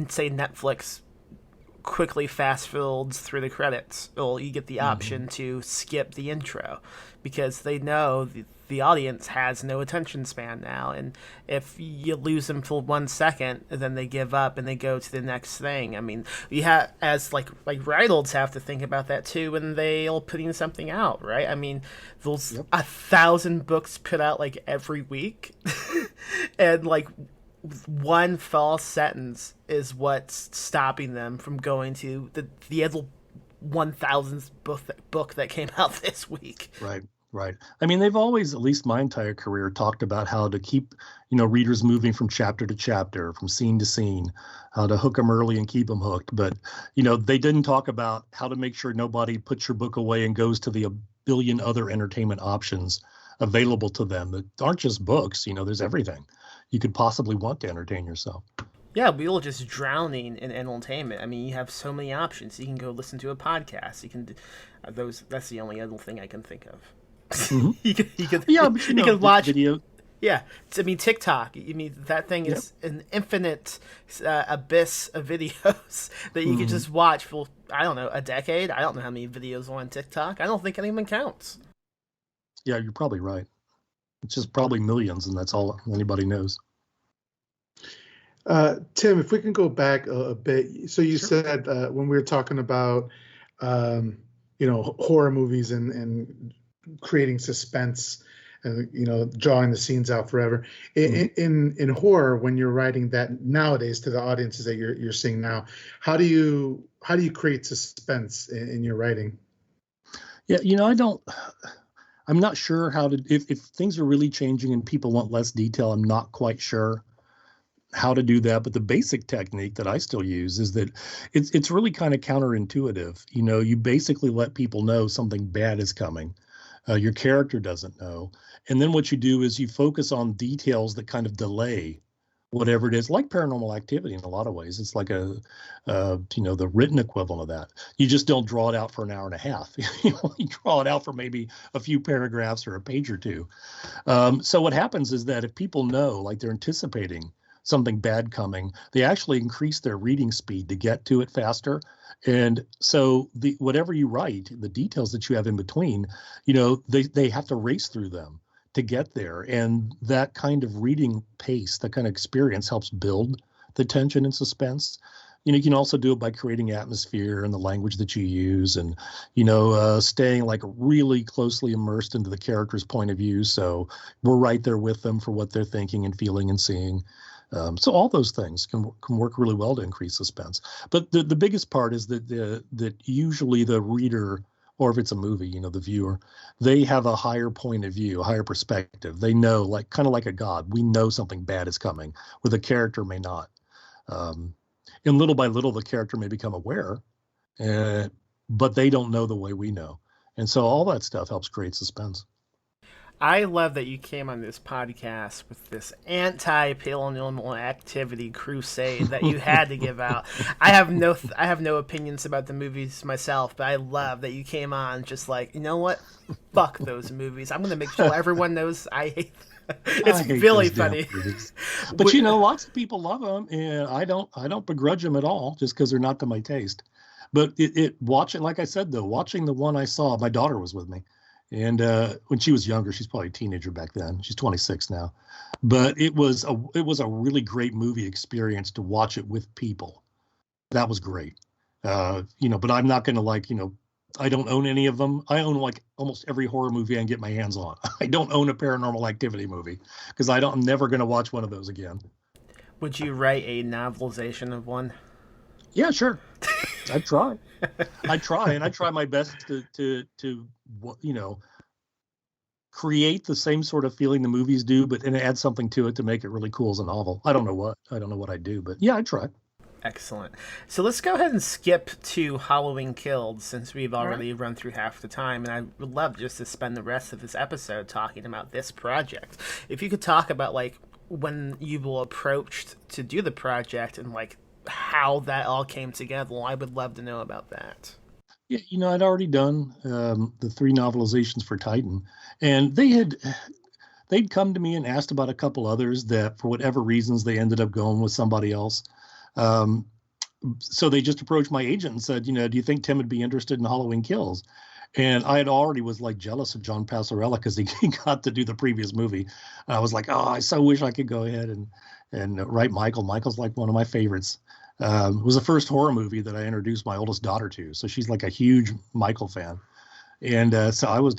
say Netflix quickly fast forwards through the credits, or you get the option to skip the intro because they know the audience has no attention span now, and if you lose them for 1 second, then they give up and they go to the next thing. I mean, you have as like writers have to think about that too when they are putting something out, right? I mean, there's 1,000 books put out like every week, and like one false sentence is what's stopping them from going to the other 1,000th book that came out this week. Right. I mean, they've always, at least my entire career, talked about how to keep, readers moving from chapter to chapter, from scene to scene, how to hook them early and keep them hooked. But, they didn't talk about how to make sure nobody puts your book away and goes to the billion other entertainment options available to them that aren't just books. There's everything you could possibly want to entertain yourself. Yeah, we were just drowning in entertainment. I mean, you have so many options. You can go listen to a podcast. You can do those. That's the only other thing I can think of. Mm-hmm. you can watch video. Yeah, I mean TikTok. I mean that thing is an infinite abyss of videos that you can just watch for I don't know a decade. I don't know how many videos are on TikTok. I don't think anyone counts. Yeah, you're probably right. It's just probably millions, and that's all anybody knows. Tim, if we can go back a bit. So you said when we were talking about, horror movies and creating suspense, and drawing the scenes out forever. In horror, when you're writing that nowadays to the audiences that you're seeing now, how do you create suspense in your writing? Yeah, I'm not sure how to, if things are really changing and people want less detail, I'm not quite sure how to do that. But the basic technique that I still use is that it's really kind of counterintuitive. You basically let people know something bad is coming. Your character doesn't know. And then what you do is you focus on details that kind of delay whatever it is, like Paranormal Activity in a lot of ways. It's like the written equivalent of that. You just don't draw it out for an hour and a half. You draw it out for maybe a few paragraphs or a page or two. So what happens is that if people know, like they're anticipating something bad coming, they actually increase their reading speed to get to it faster. And so whatever you write, the details that you have in between, they have to race through them to get there. And that kind of reading pace, that kind of experience helps build the tension and suspense. You can also do it by creating atmosphere and the language that you use, and, staying like really closely immersed into the character's point of view. So we're right there with them for what they're thinking and feeling and seeing. So all those things can work really well to increase suspense. But the biggest part is that usually the reader, or if it's a movie, the viewer, they have a higher point of view, a higher perspective. They know, like kind of like a god, we know something bad is coming, where the character may not. And little by little, the character may become aware, but they don't know the way we know. And so all that stuff helps create suspense. I love that you came on this podcast with this anti-paranormal activity crusade that you had to give out. I have no opinions about the movies myself, but I love that you came on just like, you know what? Fuck those movies. I'm going to make sure everyone knows I hate them. It's really funny. But lots of people love them, and I don't begrudge them at all just because they're not to my taste. But watching, like I said, though, watching the one I saw, my daughter was with me. And when she was younger, she's probably a teenager back then. She's 26 now. But it was a really great movie experience to watch it with people. That was great. But I'm not going to I don't own any of them. I own like almost every horror movie I can get my hands on. I don't own a Paranormal Activity movie because I'm never going to watch one of those again. Would you write a novelization of one? Yeah, sure. I try. And I try my best to create the same sort of feeling the movies do, and add something to it to make it really cool as a novel. I don't know what I do, but yeah, I try. Excellent. So let's go ahead and skip to Halloween Killed, since we've already run through half the time, and I would love just to spend the rest of this episode talking about this project. If you could talk about like when you were approached to do the project and like how that all came together, I would love to know about that. Yeah, I'd already done the 3 novelizations for Titan, and they'd come to me and asked about a couple others that for whatever reasons they ended up going with somebody else. So they just approached my agent and said, do you think Tim would be interested in Halloween Kills? And I had already was like jealous of John Passarella because he got to do the previous movie. And I was like, oh, I so wish I could go ahead and write Michael. Michael's like one of my favorites. It was the first horror movie that I introduced my oldest daughter to. So she's like a huge Michael fan. And so I was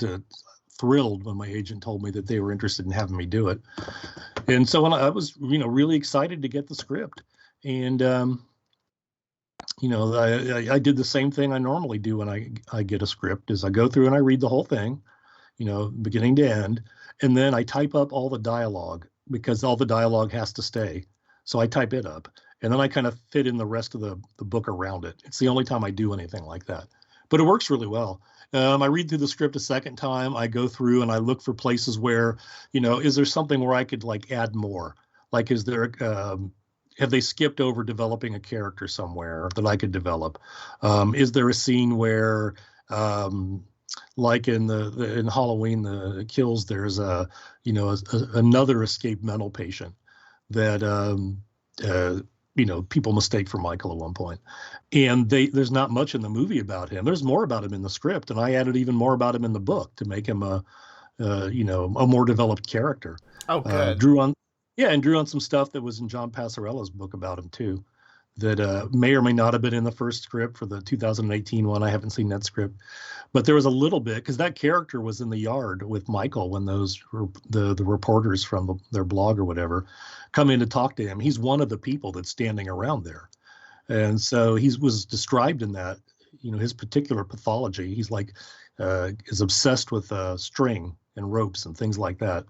thrilled when my agent told me that they were interested in having me do it. And so when I was, really excited to get the script. And, I did the same thing I normally do when I get a script is I go through and I read the whole thing, beginning to end. And then I type up all the dialogue because all the dialogue has to stay. So I type it up. And then I kind of fit in the rest of the book around it. It's the only time I do anything like that. But it works really well. I read through the script a second time. I go through and I look for places where, is there something where I could like add more? Like, is there, have they skipped over developing a character somewhere that I could develop? Is there a scene where, like in Halloween, the Kills, there's another escaped mental patient that, people mistake for Michael at one point. And there's not much in the movie about him. There's more about him in the script, and I added even more about him in the book to make him a more developed character. Oh, good. Drew on some stuff that was in John Passarella's book about him too, that may or may not have been in the first script for the 2018 one. I haven't seen that script, but there was a little bit because that character was in the yard with Michael when those the reporters from their blog or whatever come in to talk to him. He's one of the people that's standing around there, and so he was described in that. His particular pathology. He's like is obsessed with string and ropes and things like that.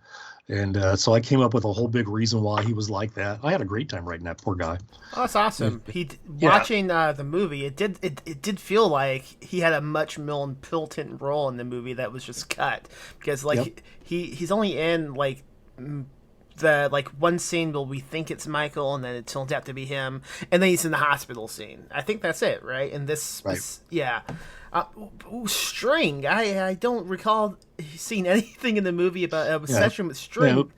And so I came up with a whole big reason why he was like that. I had a great time writing that poor guy. Oh, that's awesome. Watching the movie, it did feel like he had a much more important role in the movie that was just cut because he's only in like the like one scene where we think it's Michael and then it turns out to be him, and then he's in the hospital scene. I think that's it, right? In this, Right. yeah. String. I don't recall seeing anything in the movie about a obsession with string.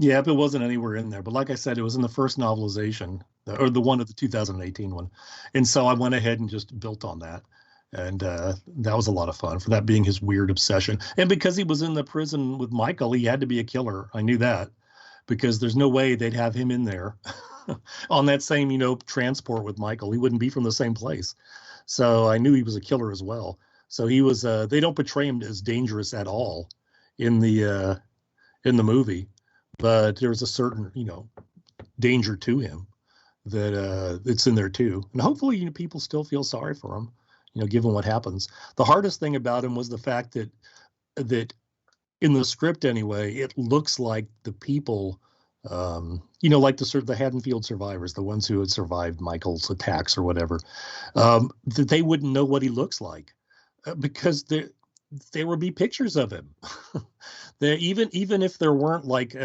Yeah, it wasn't anywhere in there. But like I said, it was in the first novelization, or the one of the 2018 one. And so I went ahead and just built on that. And that was a lot of fun, for that being his weird obsession. And because he was in the prison with Michael, he had to be a killer. I knew that, because there's no way they'd have him in there on that same, transport with Michael. He wouldn't be from the same place. So I knew he was a killer as well. So he was, they don't portray him as dangerous at all in the movie. But there's a certain, danger to him that it's in there too. And hopefully, people still feel sorry for him, given what happens. The hardest thing about him was the fact that in the script anyway, it looks like the people, like the Haddonfield survivors, the ones who had survived Michael's attacks or whatever, that they wouldn't know what he looks like, because there would be pictures of him. Even if there weren't like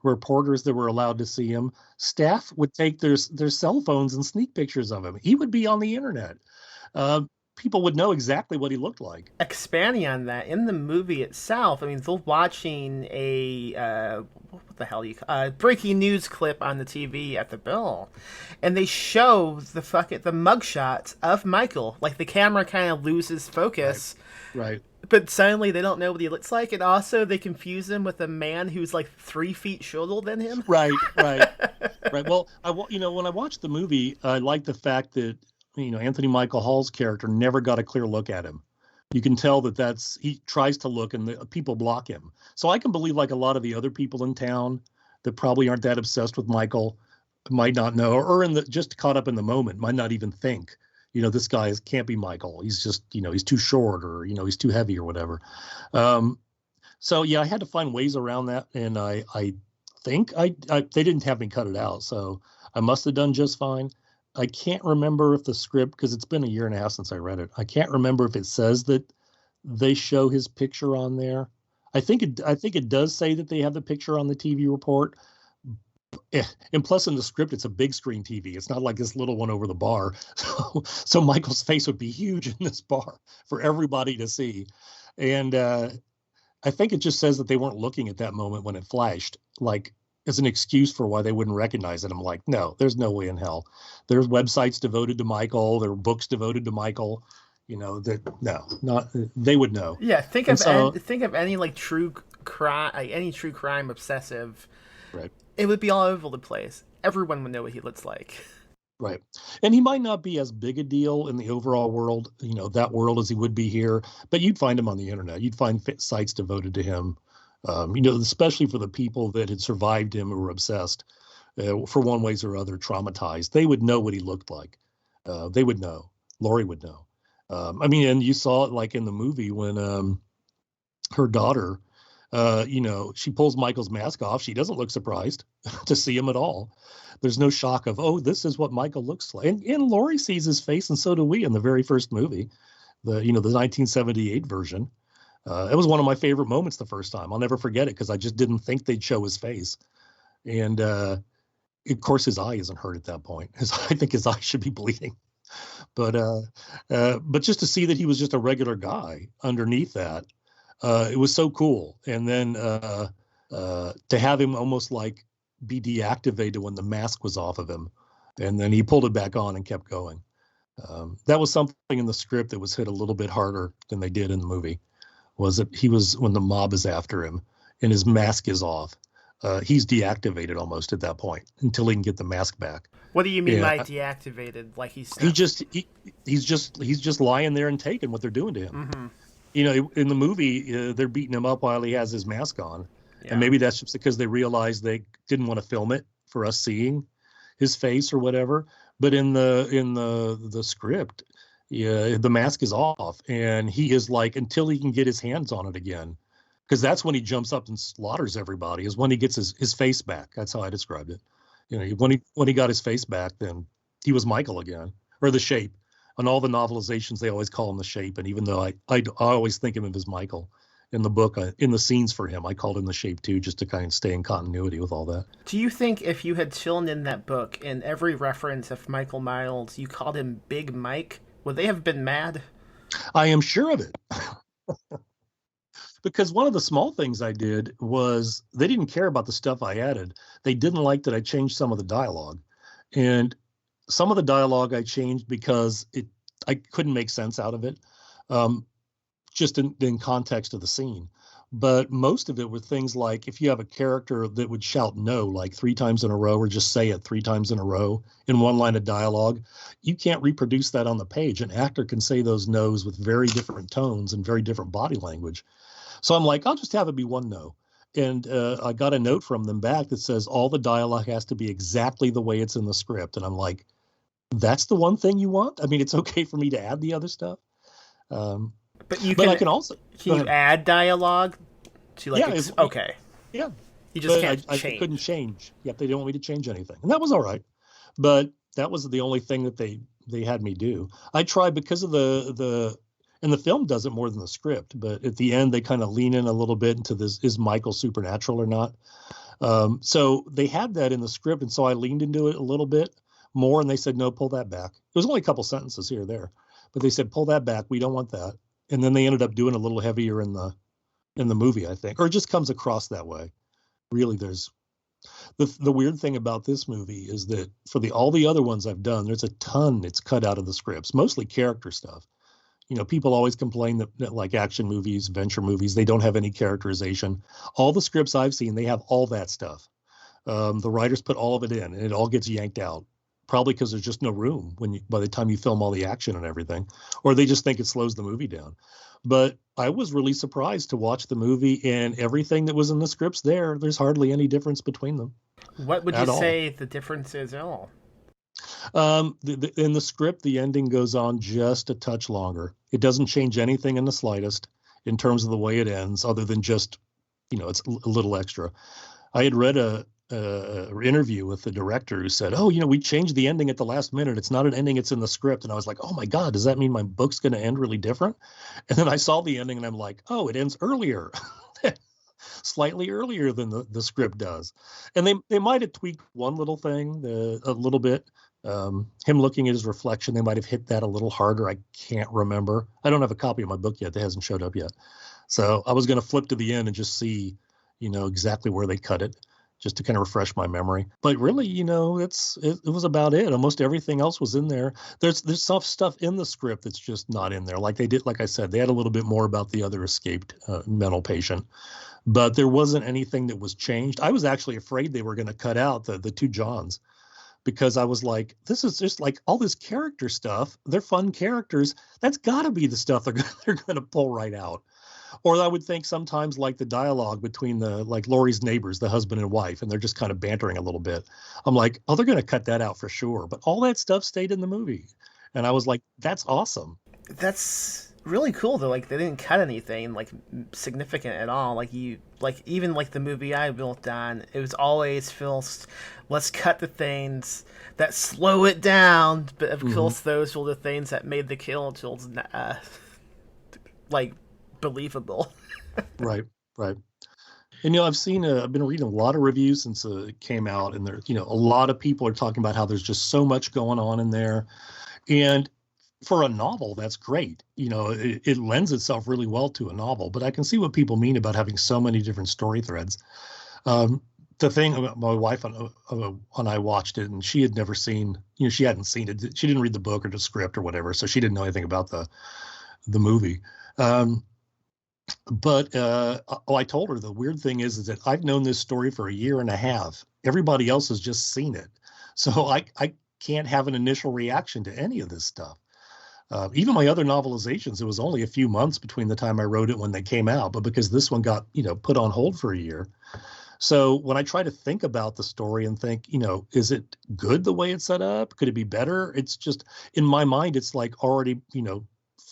reporters that were allowed to see him, staff would take their cell phones and sneak pictures of him. He would be on the internet. People would know exactly what he looked like. Expanding on that, in the movie itself, I mean, they're watching a what the hell breaking news clip on the TV at the Bill, and they show the mugshots of Michael. Like, the camera kind of loses focus. Right. But suddenly they don't know what he looks like, and also they confuse him with a man who's like 3 feet shorter than him. Right. Well, when I watched the movie, I liked the fact that Anthony Michael Hall's character never got a clear look at him. You can tell that he tries to look, and the people block him. So I can believe, like a lot of the other people in town that probably aren't that obsessed with Michael might not know, or just caught up in the moment, might not even think, this guy can't be Michael. He's just, he's too short, or, he's too heavy or whatever. So yeah, I had to find ways around that. And I think they didn't have me cut it out. So I must've done just fine. I can't remember if the script, because it's been a year and a half since I read it. I can't remember if it says that they show his picture on there. I think it does say that they have the picture on the TV report. And plus, in the script, it's a big screen TV. It's not like this little one over the bar. So Michael's face would be huge in this bar for everybody to see. And I think it just says that they weren't looking at that moment when it flashed, like, as an excuse for why they wouldn't recognize it. I'm like, no, there's no way in hell. There's websites devoted to Michael. There are books devoted to Michael. They would know. Yeah, think of any like true crime, any true crime obsessive. Right. It would be all over the place. Everyone would know what he looks like. Right. And he might not be as big a deal in the overall world, that world, as he would be here, but you'd find him on the internet. You'd find sites devoted to him. Especially for the people that had survived him, who were obsessed, for one ways or other, traumatized. They would know what he looked like. They would know. Lori would know. And you saw it like in the movie when her daughter, she pulls Michael's mask off. She doesn't look surprised to see him at all. There's no shock of, oh, this is what Michael looks like. And Lori sees his face, and so do we in the very first movie, the 1978 version. It was one of my favorite moments the first time. I'll never forget it, because I just didn't think they'd show his face. And of course, his eye isn't hurt at that point. I think his eye should be bleeding. But just to see that he was just a regular guy underneath that, it was so cool. And then to have him almost like be deactivated when the mask was off of him, and then he pulled it back on and kept going. That was something in the script that was hit a little bit harder than they did in the movie. Was that he was, when the mob is after him and his mask is off, he's deactivated almost at that point until he can get the mask back. What do you mean by deactivated? Like he's just lying there and taking what they're doing to him. Mm-hmm. In the movie, they're beating him up while he has his mask on, and maybe that's just because they realized they didn't want to film it for us seeing his face or whatever. But in the script, yeah, the mask is off, and he is like, until he can get his hands on it again, because that's when he jumps up and slaughters everybody, is when he gets his face back. That's how I described it. When he got his face back, then he was Michael again, or the Shape. On all the novelizations, they always call him the Shape, and even though I always think of him as Michael in the book, in the scenes for him. I called him the Shape 2 just to kind of stay in continuity with all that. Do you think if you had filled in that book in every reference of Michael Miles, you called him Big Mike, would they have been mad? I am sure of it. Because one of the small things I did was they didn't care about the stuff I added. They didn't like that I changed some of the dialogue. And some of the dialogue I changed because I couldn't make sense out of it, just in context of the scene. But most of it were things like if you have a character that would shout no like 3 times in a row or just say it 3 times in a row in one line of dialogue, you can't reproduce that on the page. An actor can say those no's with very different tones and very different body language. So I'm like, I'll just have it be one no. And I got a note from them back that says all the dialogue has to be exactly the way it's in the script. And I'm like, that's the one thing you want? I mean, it's okay for me to add the other stuff. But I can also add dialogue to like okay. Yeah. You just can't change. I couldn't change. Yep, they didn't want me to change anything. And that was all right. But that was the only thing that they had me do. I tried because of and the film does it more than the script, but at the end they kind of lean in a little bit into this, is Michael supernatural or not? So they had that in the script, and so I leaned into it a little bit more, and they said, no, pull that back. It was only a couple sentences here or there, but they said, pull that back. We don't want that. And then they ended up doing a little heavier in the movie, I think, or it just comes across that way. Really, there's the weird thing about this movie is that for all the other ones I've done, there's a ton that's cut out of the scripts, mostly character stuff. You know, people always complain that like action movies, venture movies, they don't have any characterization. All the scripts I've seen, they have all that stuff. The writers put all of it in, and it all gets yanked out. Probably because there's just no room by the time you film all the action and everything, or they just think it slows the movie down. But I was really surprised to watch the movie, and everything that was in the scripts there's hardly any difference between them. What would you say the difference is at all? In the script, the ending goes on just a touch longer. It doesn't change anything in the slightest in terms of the way it ends, other than just, it's a little extra. I had read a interview with the director who said, we changed the ending at the last minute. It's not an ending, it's in the script. And I was like, oh my God, does that mean my book's going to end really different? And then I saw the ending and I'm like, oh, it ends earlier, slightly earlier than the script does. And they might have tweaked one little thing a little bit. Him looking at his reflection, they might have hit that a little harder. I can't remember. I don't have a copy of my book yet. That hasn't showed up yet. So I was going to flip to the end and just see, exactly where they cut it, just to kind of refresh my memory. But really, it was about it. Almost everything else was in there. There's stuff in the script that's just not in there. Like I said, they had a little bit more about the other escaped mental patient, but there wasn't anything that was changed. I was actually afraid they were going to cut out the 2 Johns, because I was like, this is just like all this character stuff. They're fun characters. That's got to be the stuff they're going to pull right out. Or I would think sometimes like the dialogue between Laurie's neighbors, the husband and wife, and they're just kind of bantering a little bit. I'm like, oh, they're going to cut that out for sure. But all that stuff stayed in the movie. And I was like, that's awesome. That's really cool though. Like they didn't cut anything like significant at all. Like even the movie I built on, it was always first, let's cut the things that slow it down. But of course, those were the things that made the kill believable. Right. And I've been reading a lot of reviews since it came out, and there, a lot of people are talking about how there's just so much going on in there, and for a novel, that's great. It lends itself really well to a novel. But I can see what people mean about having so many different story threads. The thing about my wife when I watched it, and she had never seen, she hadn't seen it. She didn't read the book or the script or whatever, so she didn't know anything about the movie. But I told her the weird thing is that I've known this story for a year and a half. Everybody else has just seen it. So I can't have an initial reaction to any of this stuff. Even my other novelizations, it was only a few months between the time I wrote it when they came out, but because this one got, put on hold for a year. So when I try to think about the story and think, is it good the way it's set up? Could it be better? It's just, in my mind, it's like already,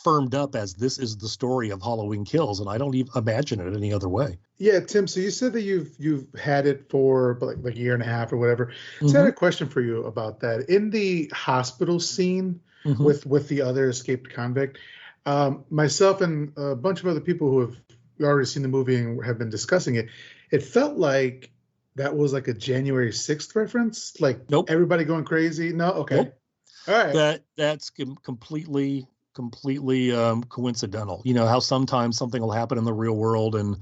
firmed up as this is the story of Halloween Kills, and I don't even imagine it any other way. Yeah, Tim, so you said that you've had it for like a year and a half or whatever. So I had a question for you about that. In the hospital scene with the other escaped convict, myself and a bunch of other people who have already seen the movie and have been discussing it, it felt like that was like a January 6th reference, like Nope. everybody going crazy. No, okay, Nope. all right. That's completely coincidental. You know how sometimes something will happen in the real world and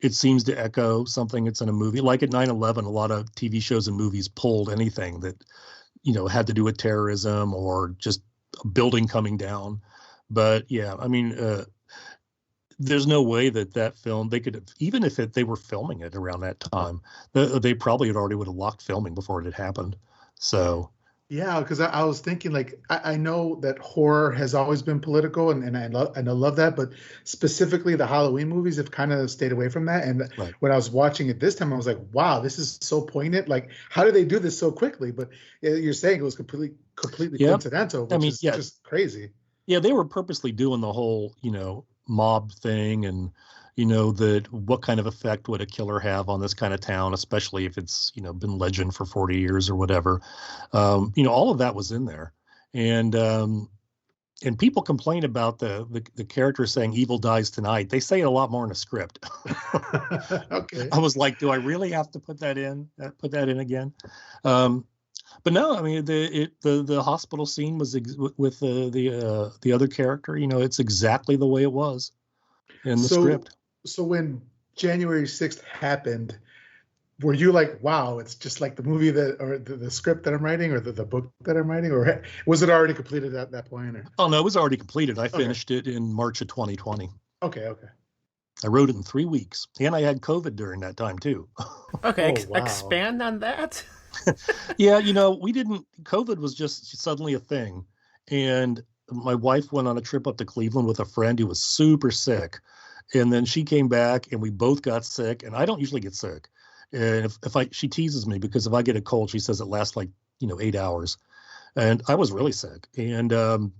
it seems to echo something that's in a movie. Like at 9/11, a lot of TV shows and movies pulled anything that, you know, had to do with terrorism or just a building coming down. But yeah, I mean, there's no way that film, they could have, even if they were filming it around that time, they probably would have locked filming before it had happened. So Yeah, because I was thinking like I know that horror has always been political and I love that, but specifically the Halloween movies have kind of stayed away from that. And right. when I was watching it this time, I was like, wow, this is so poignant. Like, how did they do this so quickly? But you're saying it was completely coincidental, which is just crazy. Yeah, they were purposely doing the whole, you know, mob thing and, you know, that what kind of effect would a killer have on this kind of town, especially if it's, you know, been legend for 40 years or whatever. You know, all of that was in there. And people complain about the character saying evil dies tonight. They say it a lot more in a script. Okay. I was like, do I really have to put that in again? But no, I mean the hospital scene was with the other character. You know, it's exactly the way it was in the script. So when January 6th happened, were you like, wow, it's just like the movie that, or the script that I'm writing, or the book that I'm writing, or was it already completed at that point? Or? Oh no, it was already completed. I finished it in March of 2020. Okay. I wrote it in 3 weeks, and I had COVID during that time too. Okay, wow. Expand on that. Yeah, you know, COVID was just suddenly a thing. And my wife went on a trip up to Cleveland with a friend who was super sick. And then she came back and we both got sick. And I don't usually get sick. And she teases me because if I get a cold, she says it lasts like, you know, 8 hours. And I was really sick. And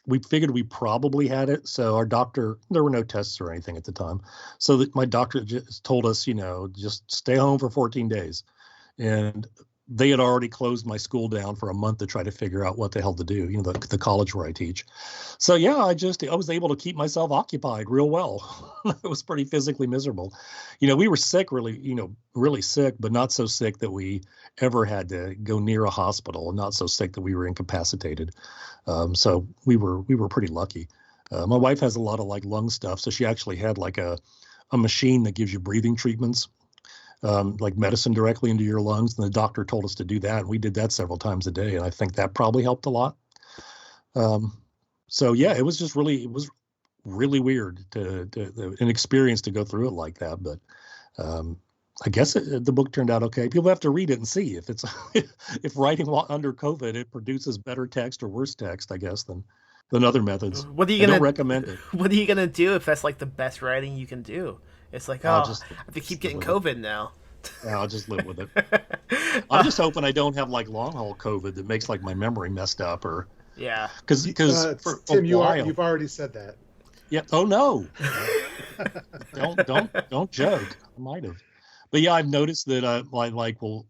we figured we probably had it. So our doctor, there were no tests or anything at the time. So that my doctor just told us, you know, just stay home for 14 days. And they had already closed my school down for a month to try to figure out what the hell to do, you know, the college where I teach. So yeah, I was able to keep myself occupied real well. It was pretty physically miserable. You know, we were sick, really sick, but not so sick that we ever had to go near a hospital, and not so sick that we were incapacitated. So we were pretty lucky. My wife has a lot of like lung stuff, so she actually had like a machine that gives you breathing treatments. Like medicine directly into your lungs. And the doctor told us to do that. And we did that several times a day. And I think that probably helped a lot. So yeah, it was really weird an experience to go through it like that. But I guess the book turned out okay. People have to read it and see if it's, if writing while under COVID, it produces better text or worse text, I guess, than other methods. What are you gonna recommend it? What are you gonna do if that's like the best writing you can do? It's like, I have to keep getting COVID now. Yeah, I'll just live with it. I'm just hoping I don't have like long haul COVID that makes like my mememory messed up, or because Tim, you've already said that. Yeah. Oh no. don't joke. I might have, but yeah, I've noticed that I will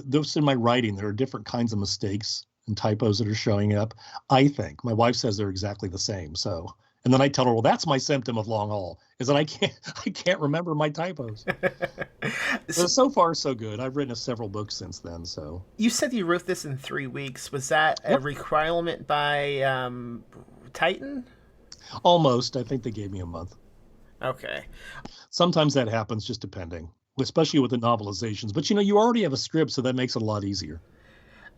those in my writing, there are different kinds of mistakes and typos that are showing up. I think my wife says they're exactly the same. So. And then I tell her, well, that's my symptom of long haul, is that I can't remember my typos. So far, so good. I've written several books since then. So you said you wrote this in 3 weeks. Was that a requirement by Titan? Almost. I think they gave me a month. Okay. Sometimes that happens, just depending, especially with the novelizations. But, you know, you already have a script, so that makes it a lot easier.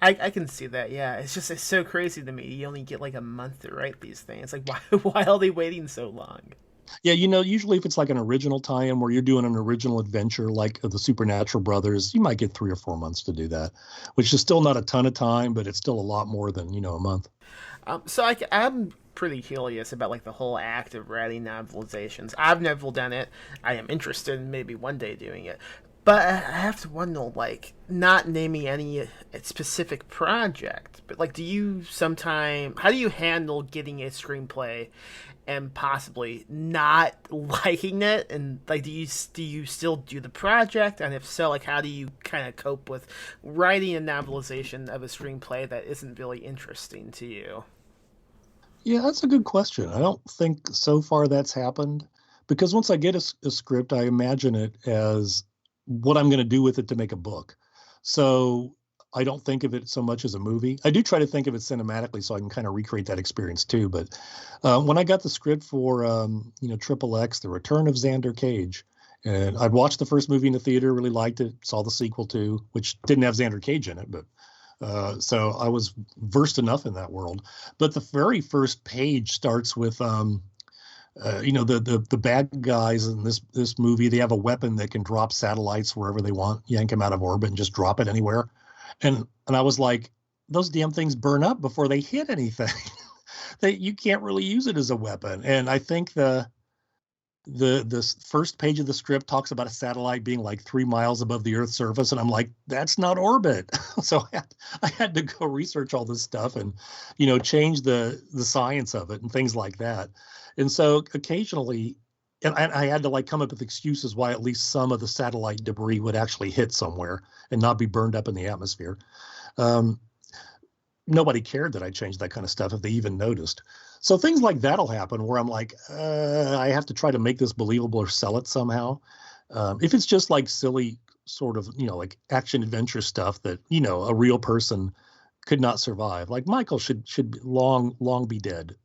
I can see that, yeah. It's so crazy to me. You only get like a month to write these things. Like, why are they waiting so long? Yeah, you know, usually if it's like an original tie-in where you're doing an original adventure like the Supernatural Brothers, you might get 3 or 4 months to do that, which is still not a ton of time, but it's still a lot more than, you know, a month. So I'm pretty curious about like the whole act of writing novelizations. I've never done it. I am interested in maybe one day doing it. But I have to wonder, like, not naming any specific project, but like, how do you handle getting a screenplay and possibly not liking it? And like, do you still do the project? And if so, like, how do you kind of cope with writing a novelization of a screenplay that isn't really interesting to you? Yeah, that's a good question. I don't think so far that's happened. because once I get a script, I imagine it as what I'm going to do with it to make a book. So I don't think of it so much as a movie. I do try to think of it cinematically so I can kind of recreate that experience too. But when I got the script for, Triple X, The Return of Xander Cage, and I'd watched the first movie in the theater, really liked it, saw the sequel too, which didn't have Xander Cage in it, but so I was versed enough in that world. But the very first page starts with, the bad guys in this movie, they have a weapon that can drop satellites wherever they want, yank them out of orbit and just drop it anywhere. And I was like, those damn things burn up before they hit anything. You can't really use it as a weapon. And I think the first page of the script talks about a satellite being like 3 miles above the Earth's surface, and I'm like, that's not orbit. So I had to go research all this stuff and change the science of it and things like that. And so occasionally, and I had to come up with excuses why at least some of the satellite debris would actually hit somewhere and not be burned up in the atmosphere. Nobody cared that I changed that kind of stuff if they even noticed. So things like that'll happen where I'm like, I have to try to make this believable or sell it somehow. If it's just like silly sort of, like action adventure stuff that, a real person could not survive. Like Michael should long be dead.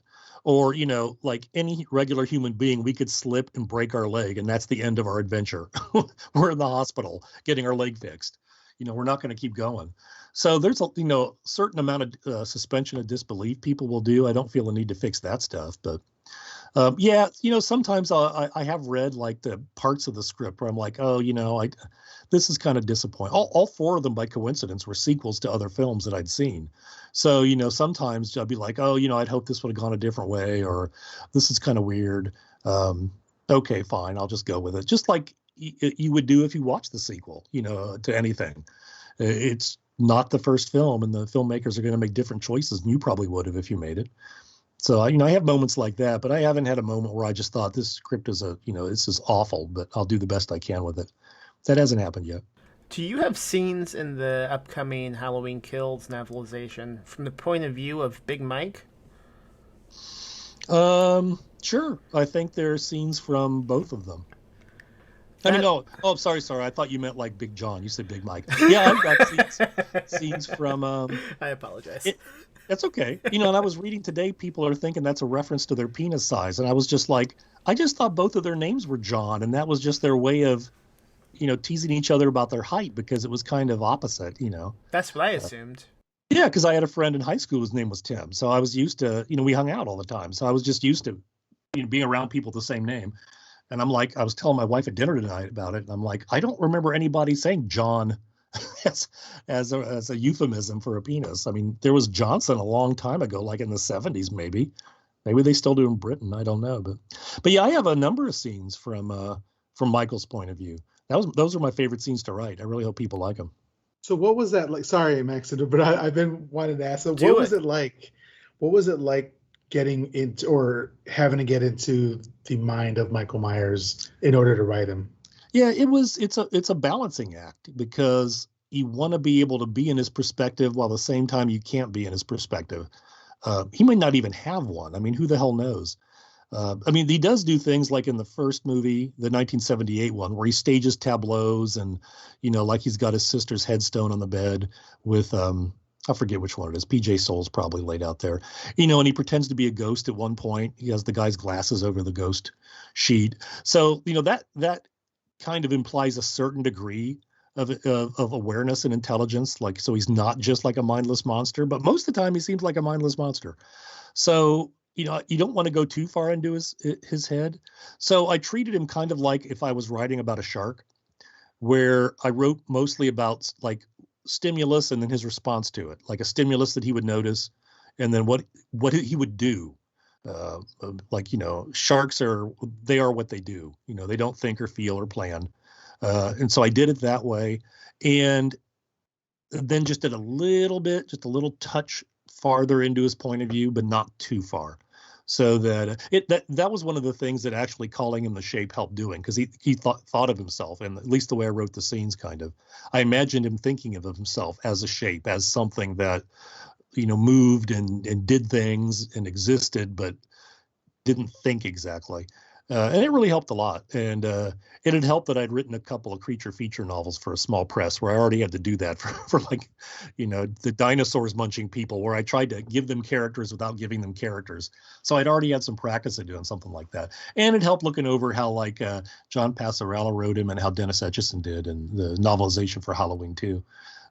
Or, like any regular human being, we could slip and break our leg, and that's the end of our adventure. We're in the hospital getting our leg fixed. We're not going to keep going. So there's a certain amount of suspension of disbelief people will do. I don't feel a need to fix that stuff, but sometimes I have read like the parts of the script where I'm like, oh, this is kind of disappointing. All 4 of them by coincidence were sequels to other films that I'd seen. So, sometimes I'll be like, oh, I'd hope this would have gone a different way, or this is kind of weird. Okay, fine. I'll just go with it. Just like you would do if you watch the sequel, to anything. It's not the first film, and the filmmakers are going to make different choices than you probably would have if you made it. So, I have moments like that, but I haven't had a moment where I just thought this script is this is awful, but I'll do the best I can with it. That hasn't happened yet. Do you have scenes in the upcoming Halloween Kills novelization from the point of view of Big Mike? Sure. I think there are scenes from both of them. Sorry. I thought you meant like Big John. You said Big Mike. Yeah, I've got scenes from... I apologize. That's okay. And I was reading today, people are thinking that's a reference to their penis size. And I was just like, I just thought both of their names were John. And that was just their way of, teasing each other about their height because it was kind of opposite, That's what I assumed. Yeah, because I had a friend in high school whose name was Tim. So I was used to, we hung out all the time. So I was just used to being around people with the same name. And I'm like, I was telling my wife at dinner tonight about it. And I'm like, I don't remember anybody saying John as a euphemism for a penis. I mean, there was Johnson a long time ago, like in the 70s, maybe. Maybe they still do in Britain. I don't know. But yeah, I have a number of scenes from Michael's point of view. Those are my favorite scenes to write. I really hope people like them. So what was that like? Sorry, Max, but I've been wanting to ask. What was it like? What was it like getting into or having to get into the mind of Michael Myers in order to write him? Yeah, it's a balancing act because you want to be able to be in his perspective while at the same time you can't be in his perspective. He might not even have one. I mean, who the hell knows? He does do things like in the first movie, the 1978 one, where he stages tableaus and, like he's got his sister's headstone on the bed with, I forget which one it is. PJ Soul's probably laid out there, and he pretends to be a ghost at one point. He has the guy's glasses over the ghost sheet. So, that kind of implies a certain degree of awareness and intelligence. Like, so he's not just like a mindless monster, but most of the time he seems like a mindless monster. So, you don't want to go too far into his head. So I treated him kind of like if I was writing about a shark, where I wrote mostly about like stimulus and then his response to it, like a stimulus that he would notice and then what he would do. Sharks are what they do. They don't think or feel or plan. And so I did it that way. And then just did a little touch farther into his point of view, but not too far. So that was one of the things that actually calling him the shape helped doing, because he thought of himself, and at least the way I wrote the scenes, kind of, I imagined him thinking of himself as a shape, as something that moved and did things and existed, but didn't think exactly. And it really helped a lot. And it had helped that I'd written a couple of creature feature novels for a small press where I already had to do that for like, the dinosaurs munching people, where I tried to give them characters without giving them characters. So I'd already had some practice at doing something like that. And it helped looking over how like John Passarella wrote him and how Dennis Etchison did, and the novelization for Halloween too.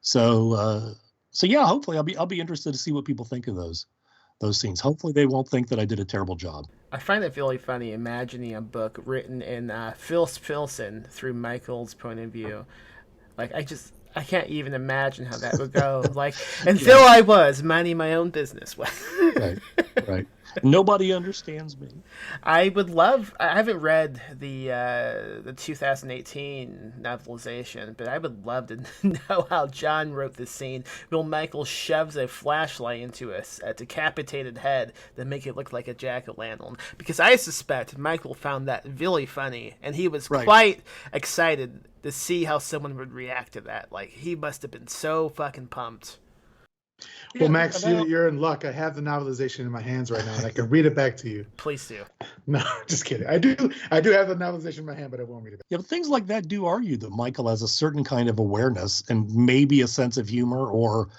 So yeah, hopefully I'll be interested to see what people think of those scenes. Hopefully they won't think that I did a terrible job. I find it really funny imagining a book written in Phil Spilson through Michael's point of view. Like, I can't even imagine how that would go. Like, until I was minding my own business. Right. Nobody understands me. I haven't read the 2018 novelization, but I would love to know how John wrote this scene where Michael shoves a flashlight into a decapitated head to make it look like a jack-o'-lantern. Because I suspect Michael found that really funny, and he was quite excited to see how someone would react to that. Like, he must have been so fucking pumped. Well, Max, you're in luck. I have the novelization in my hands right now, and I can read it back to you. Please do. No, just kidding. I do have the novelization in my hand, but I won't read it back. Yeah, but things like that do argue that Michael has a certain kind of awareness and maybe a sense of humor, or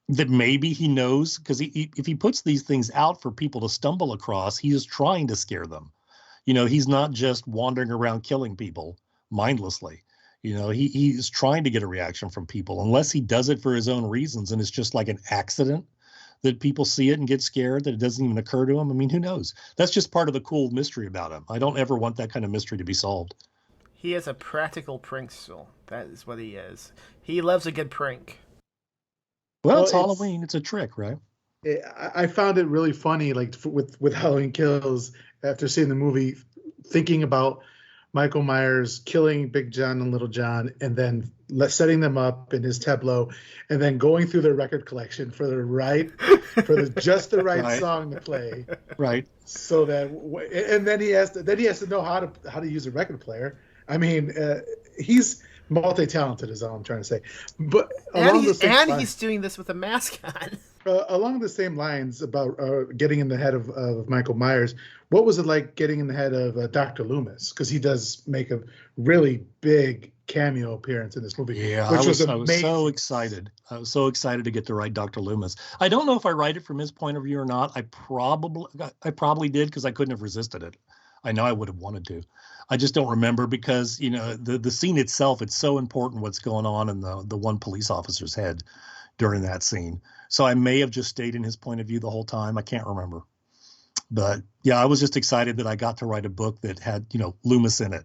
that maybe he knows, because if he puts these things out for people to stumble across, he is trying to scare them. He's not just wandering around killing people mindlessly. He's trying to get a reaction from people, unless he does it for his own reasons and it's just like an accident that people see it and get scared, that it doesn't even occur to him. I mean, who knows? That's just part of the cool mystery about him. I don't ever want that kind of mystery to be solved. He is a practical prankster. That is what he is. He loves a good prank. Well, it's Halloween. It's a trick, right? I found it really funny, like with Halloween Kills, after seeing the movie, thinking about Michael Myers killing Big John and Little John, and then setting them up in his tableau, and then going through their record collection for just the right song to play, right? So that, and then he has to know how to use a record player. I mean, he's multi-talented, is all I'm trying to say. But he's doing this with a mask on. Along the same lines about getting in the head of Michael Myers, what was it like getting in the head of Dr. Loomis? Because he does make a really big cameo appearance in this movie. Yeah, I was so excited. I was so excited to get to write Dr. Loomis. I don't know if I write it from his point of view or not. I probably did, because I couldn't have resisted it. I know I would have wanted to. I just don't remember, because the scene itself, it's so important what's going on in the one police officer's head during that scene. So I may have just stayed in his point of view the whole time. I can't remember. But yeah, I was just excited that I got to write a book that had, Loomis in it.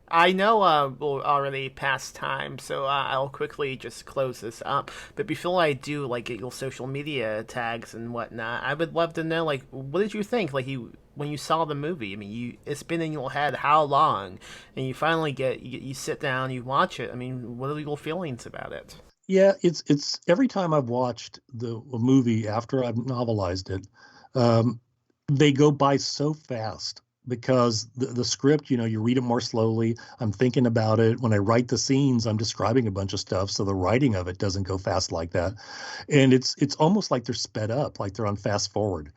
I know we're already past time, so I'll quickly just close this up. But before I do, get your social media tags and whatnot, I would love to know, what did you think? When you saw the movie, I mean, it's been in your head how long? And you finally you sit down, you watch it. I mean, what are your feelings about it? Yeah, it's every time I've watched a movie after I've novelized it, they go by so fast, because the script, you read it more slowly. I'm thinking about it. When I write the scenes, I'm describing a bunch of stuff, so the writing of it doesn't go fast like that. And it's almost like they're sped up, like they're on fast forward.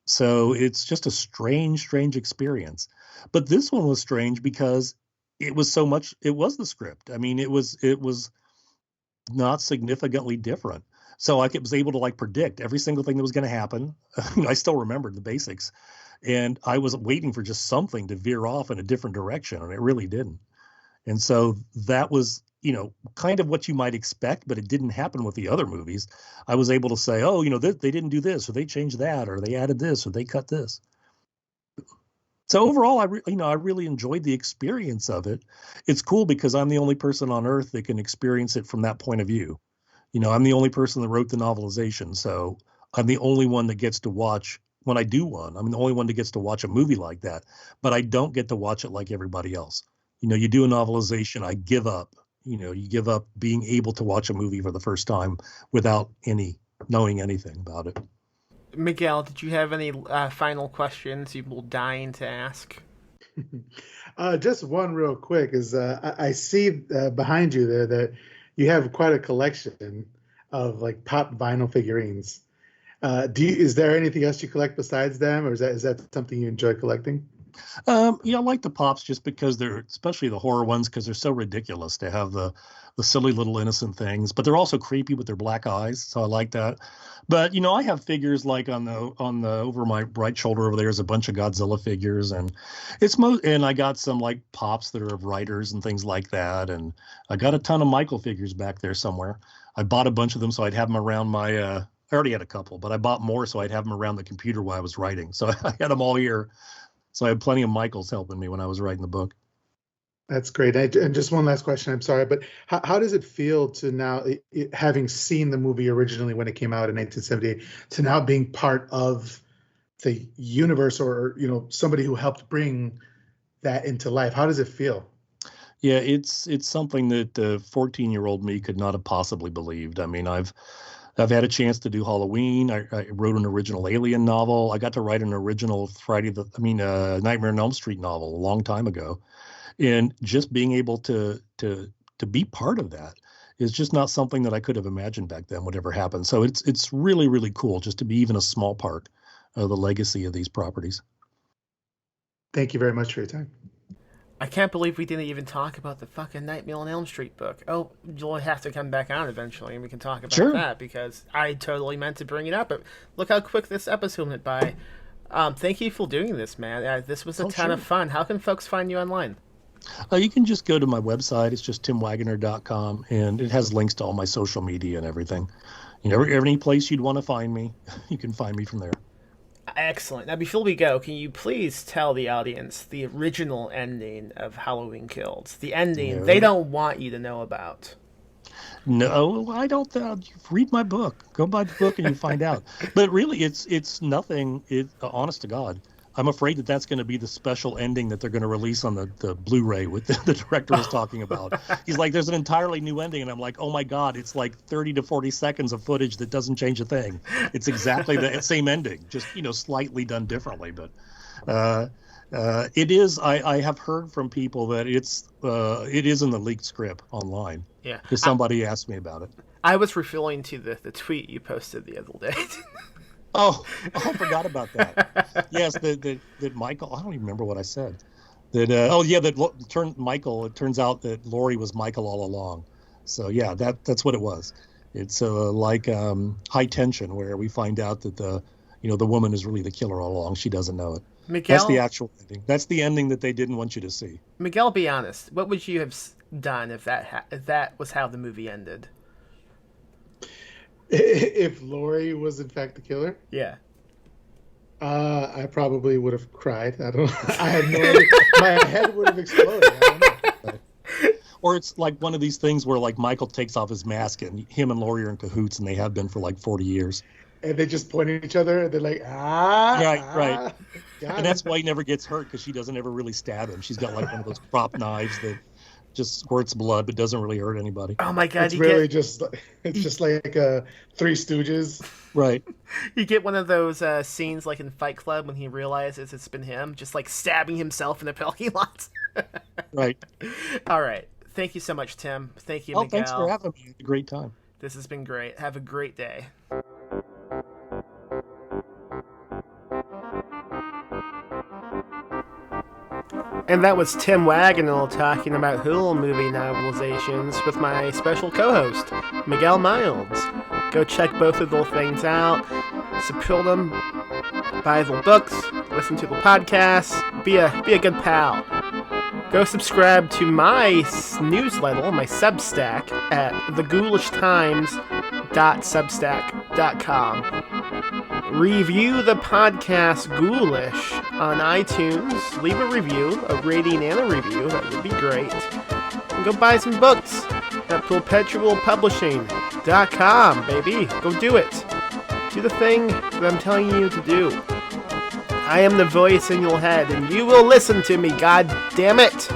So it's just a strange experience. But this one was strange because it was so much. It was the script. I mean, it was not significantly different. So I was able to predict every single thing that was going to happen. I still remembered the basics, and I was waiting for just something to veer off in a different direction, and it really didn't. And so that was, kind of what you might expect, but it didn't happen with the other movies. I was able to say, oh, they didn't do this, or they changed that, or they added this, or they cut this. So overall, I really enjoyed the experience of it. It's cool because I'm the only person on Earth that can experience it from that point of view. I'm the only person that wrote the novelization, so I'm the only one that gets to watch, when I do one, I'm the only one that gets to watch a movie like that, but I don't get to watch it like everybody else. You do a novelization, I give up. You give up being able to watch a movie for the first time without knowing anything about it. Miguel, did you have any final questions you were dying to ask? Just one real quick is I see behind you there that you have quite a collection of pop vinyl figurines. Is there anything else you collect besides them, or is that something you enjoy collecting? Yeah, I like the pops just because they're, especially the horror ones, because they're so ridiculous. They have the silly little innocent things, but they're also creepy with their black eyes. So I like that. But I have figures like on the over my right shoulder over there is a bunch of Godzilla figures, and and I got some like pops that are of writers and things like that, and I got a ton of Michael figures back there somewhere. I bought a bunch of them so I'd have them around my. I already had a couple, but I bought more so I'd have them around the computer while I was writing. So I had them all here. So I had plenty of Michaels helping me when I was writing the book. That's great. And just one last question. I'm sorry, but how does it feel to now, having seen the movie originally when it came out in 1978, to now being part of the universe, or somebody who helped bring that into life? How does it feel? Yeah, it's something that 14-year-old me could not have possibly believed. I mean, I've had a chance to do Halloween. I wrote an original Alien novel. I got to write an original Nightmare on Elm Street novel a long time ago. And just being able to be part of that is just not something that I could have imagined back then would ever happen. So it's really, really cool just to be even a small part of the legacy of these properties. Thank you very much for your time. I can't believe we didn't even talk about the fucking Nightmare on Elm Street book. Oh, you'll have to come back on eventually, and we can talk about that, because I totally meant to bring it up. But look how quick this episode went by. Thank you for doing this, man. This was a ton of fun. How can folks find you online? You can just go to my website. It's just timwaggoner.com, and it has links to all my social media and everything. Any place you'd want to find me, you can find me from there. Excellent. Now, before we go, can you please tell the audience the original ending of Halloween Kills? The ending they don't want you to know about. No, I don't. Read my book. Go buy the book and you find out. But really, it's nothing. Honest to God, I'm afraid that that's going to be the special ending that they're going to release on the Blu-ray with the director was talking about. He's like, there's an entirely new ending. And I'm like, oh my God, it's like 30 to 40 seconds of footage that doesn't change a thing. It's exactly the same ending, just, slightly done differently. But it is, I have heard from people that it is in the leaked script online. Yeah. Because somebody asked me about it. I was referring to the tweet you posted the other day. Oh, I forgot about that. Yes, that Michael. I don't even remember what I said. Michael. It turns out that Laurie was Michael all along. So yeah, that's what it was. It's like High Tension, where we find out that the woman is really the killer all along. She doesn't know it. Miguel, that's the actual ending. That's the ending that they didn't want you to see. Miguel, be honest. What would you have done if that was how the movie ended? If Laurie was in fact the killer? Yeah. I probably would have cried. I don't know. I had no idea. My head would have exploded. I don't know. Or it's like one of these things where like Michael takes off his mask and him and Laurie are in cahoots, and they have been for like 40 years. And they just point at each other and they're like, Right. And that's why he never gets hurt, because she doesn't ever really stab him. She's got like one of those prop knives that just squirts blood but doesn't really hurt anybody. Oh my God! It's just like Three Stooges. Right. You get one of those scenes like in Fight Club when he realizes it's been him, just like stabbing himself in the parking lot. Right. All right. Thank you so much, Tim. Thank you, Miguel. Thanks for having me. It's a great time. This has been great. Have a great day. And that was Tim Waggoner talking about Hulu movie novelizations with my special co-host, Miguel Miles. Go check both of those things out. Support them. Buy the books. Listen to the podcast. Be a good pal. Go subscribe to my newsletter, my Substack, at theghoulish.substack.com. Review the podcast Ghoulish on iTunes. Leave a review, a rating and a review. That would be great. And go buy some books at perpetualpublishing.com, baby. Go do it. Do the thing that I'm telling you to do. I am the voice in your head, and you will listen to me, god damn it!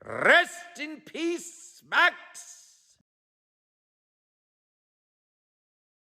Rest in peace, Max.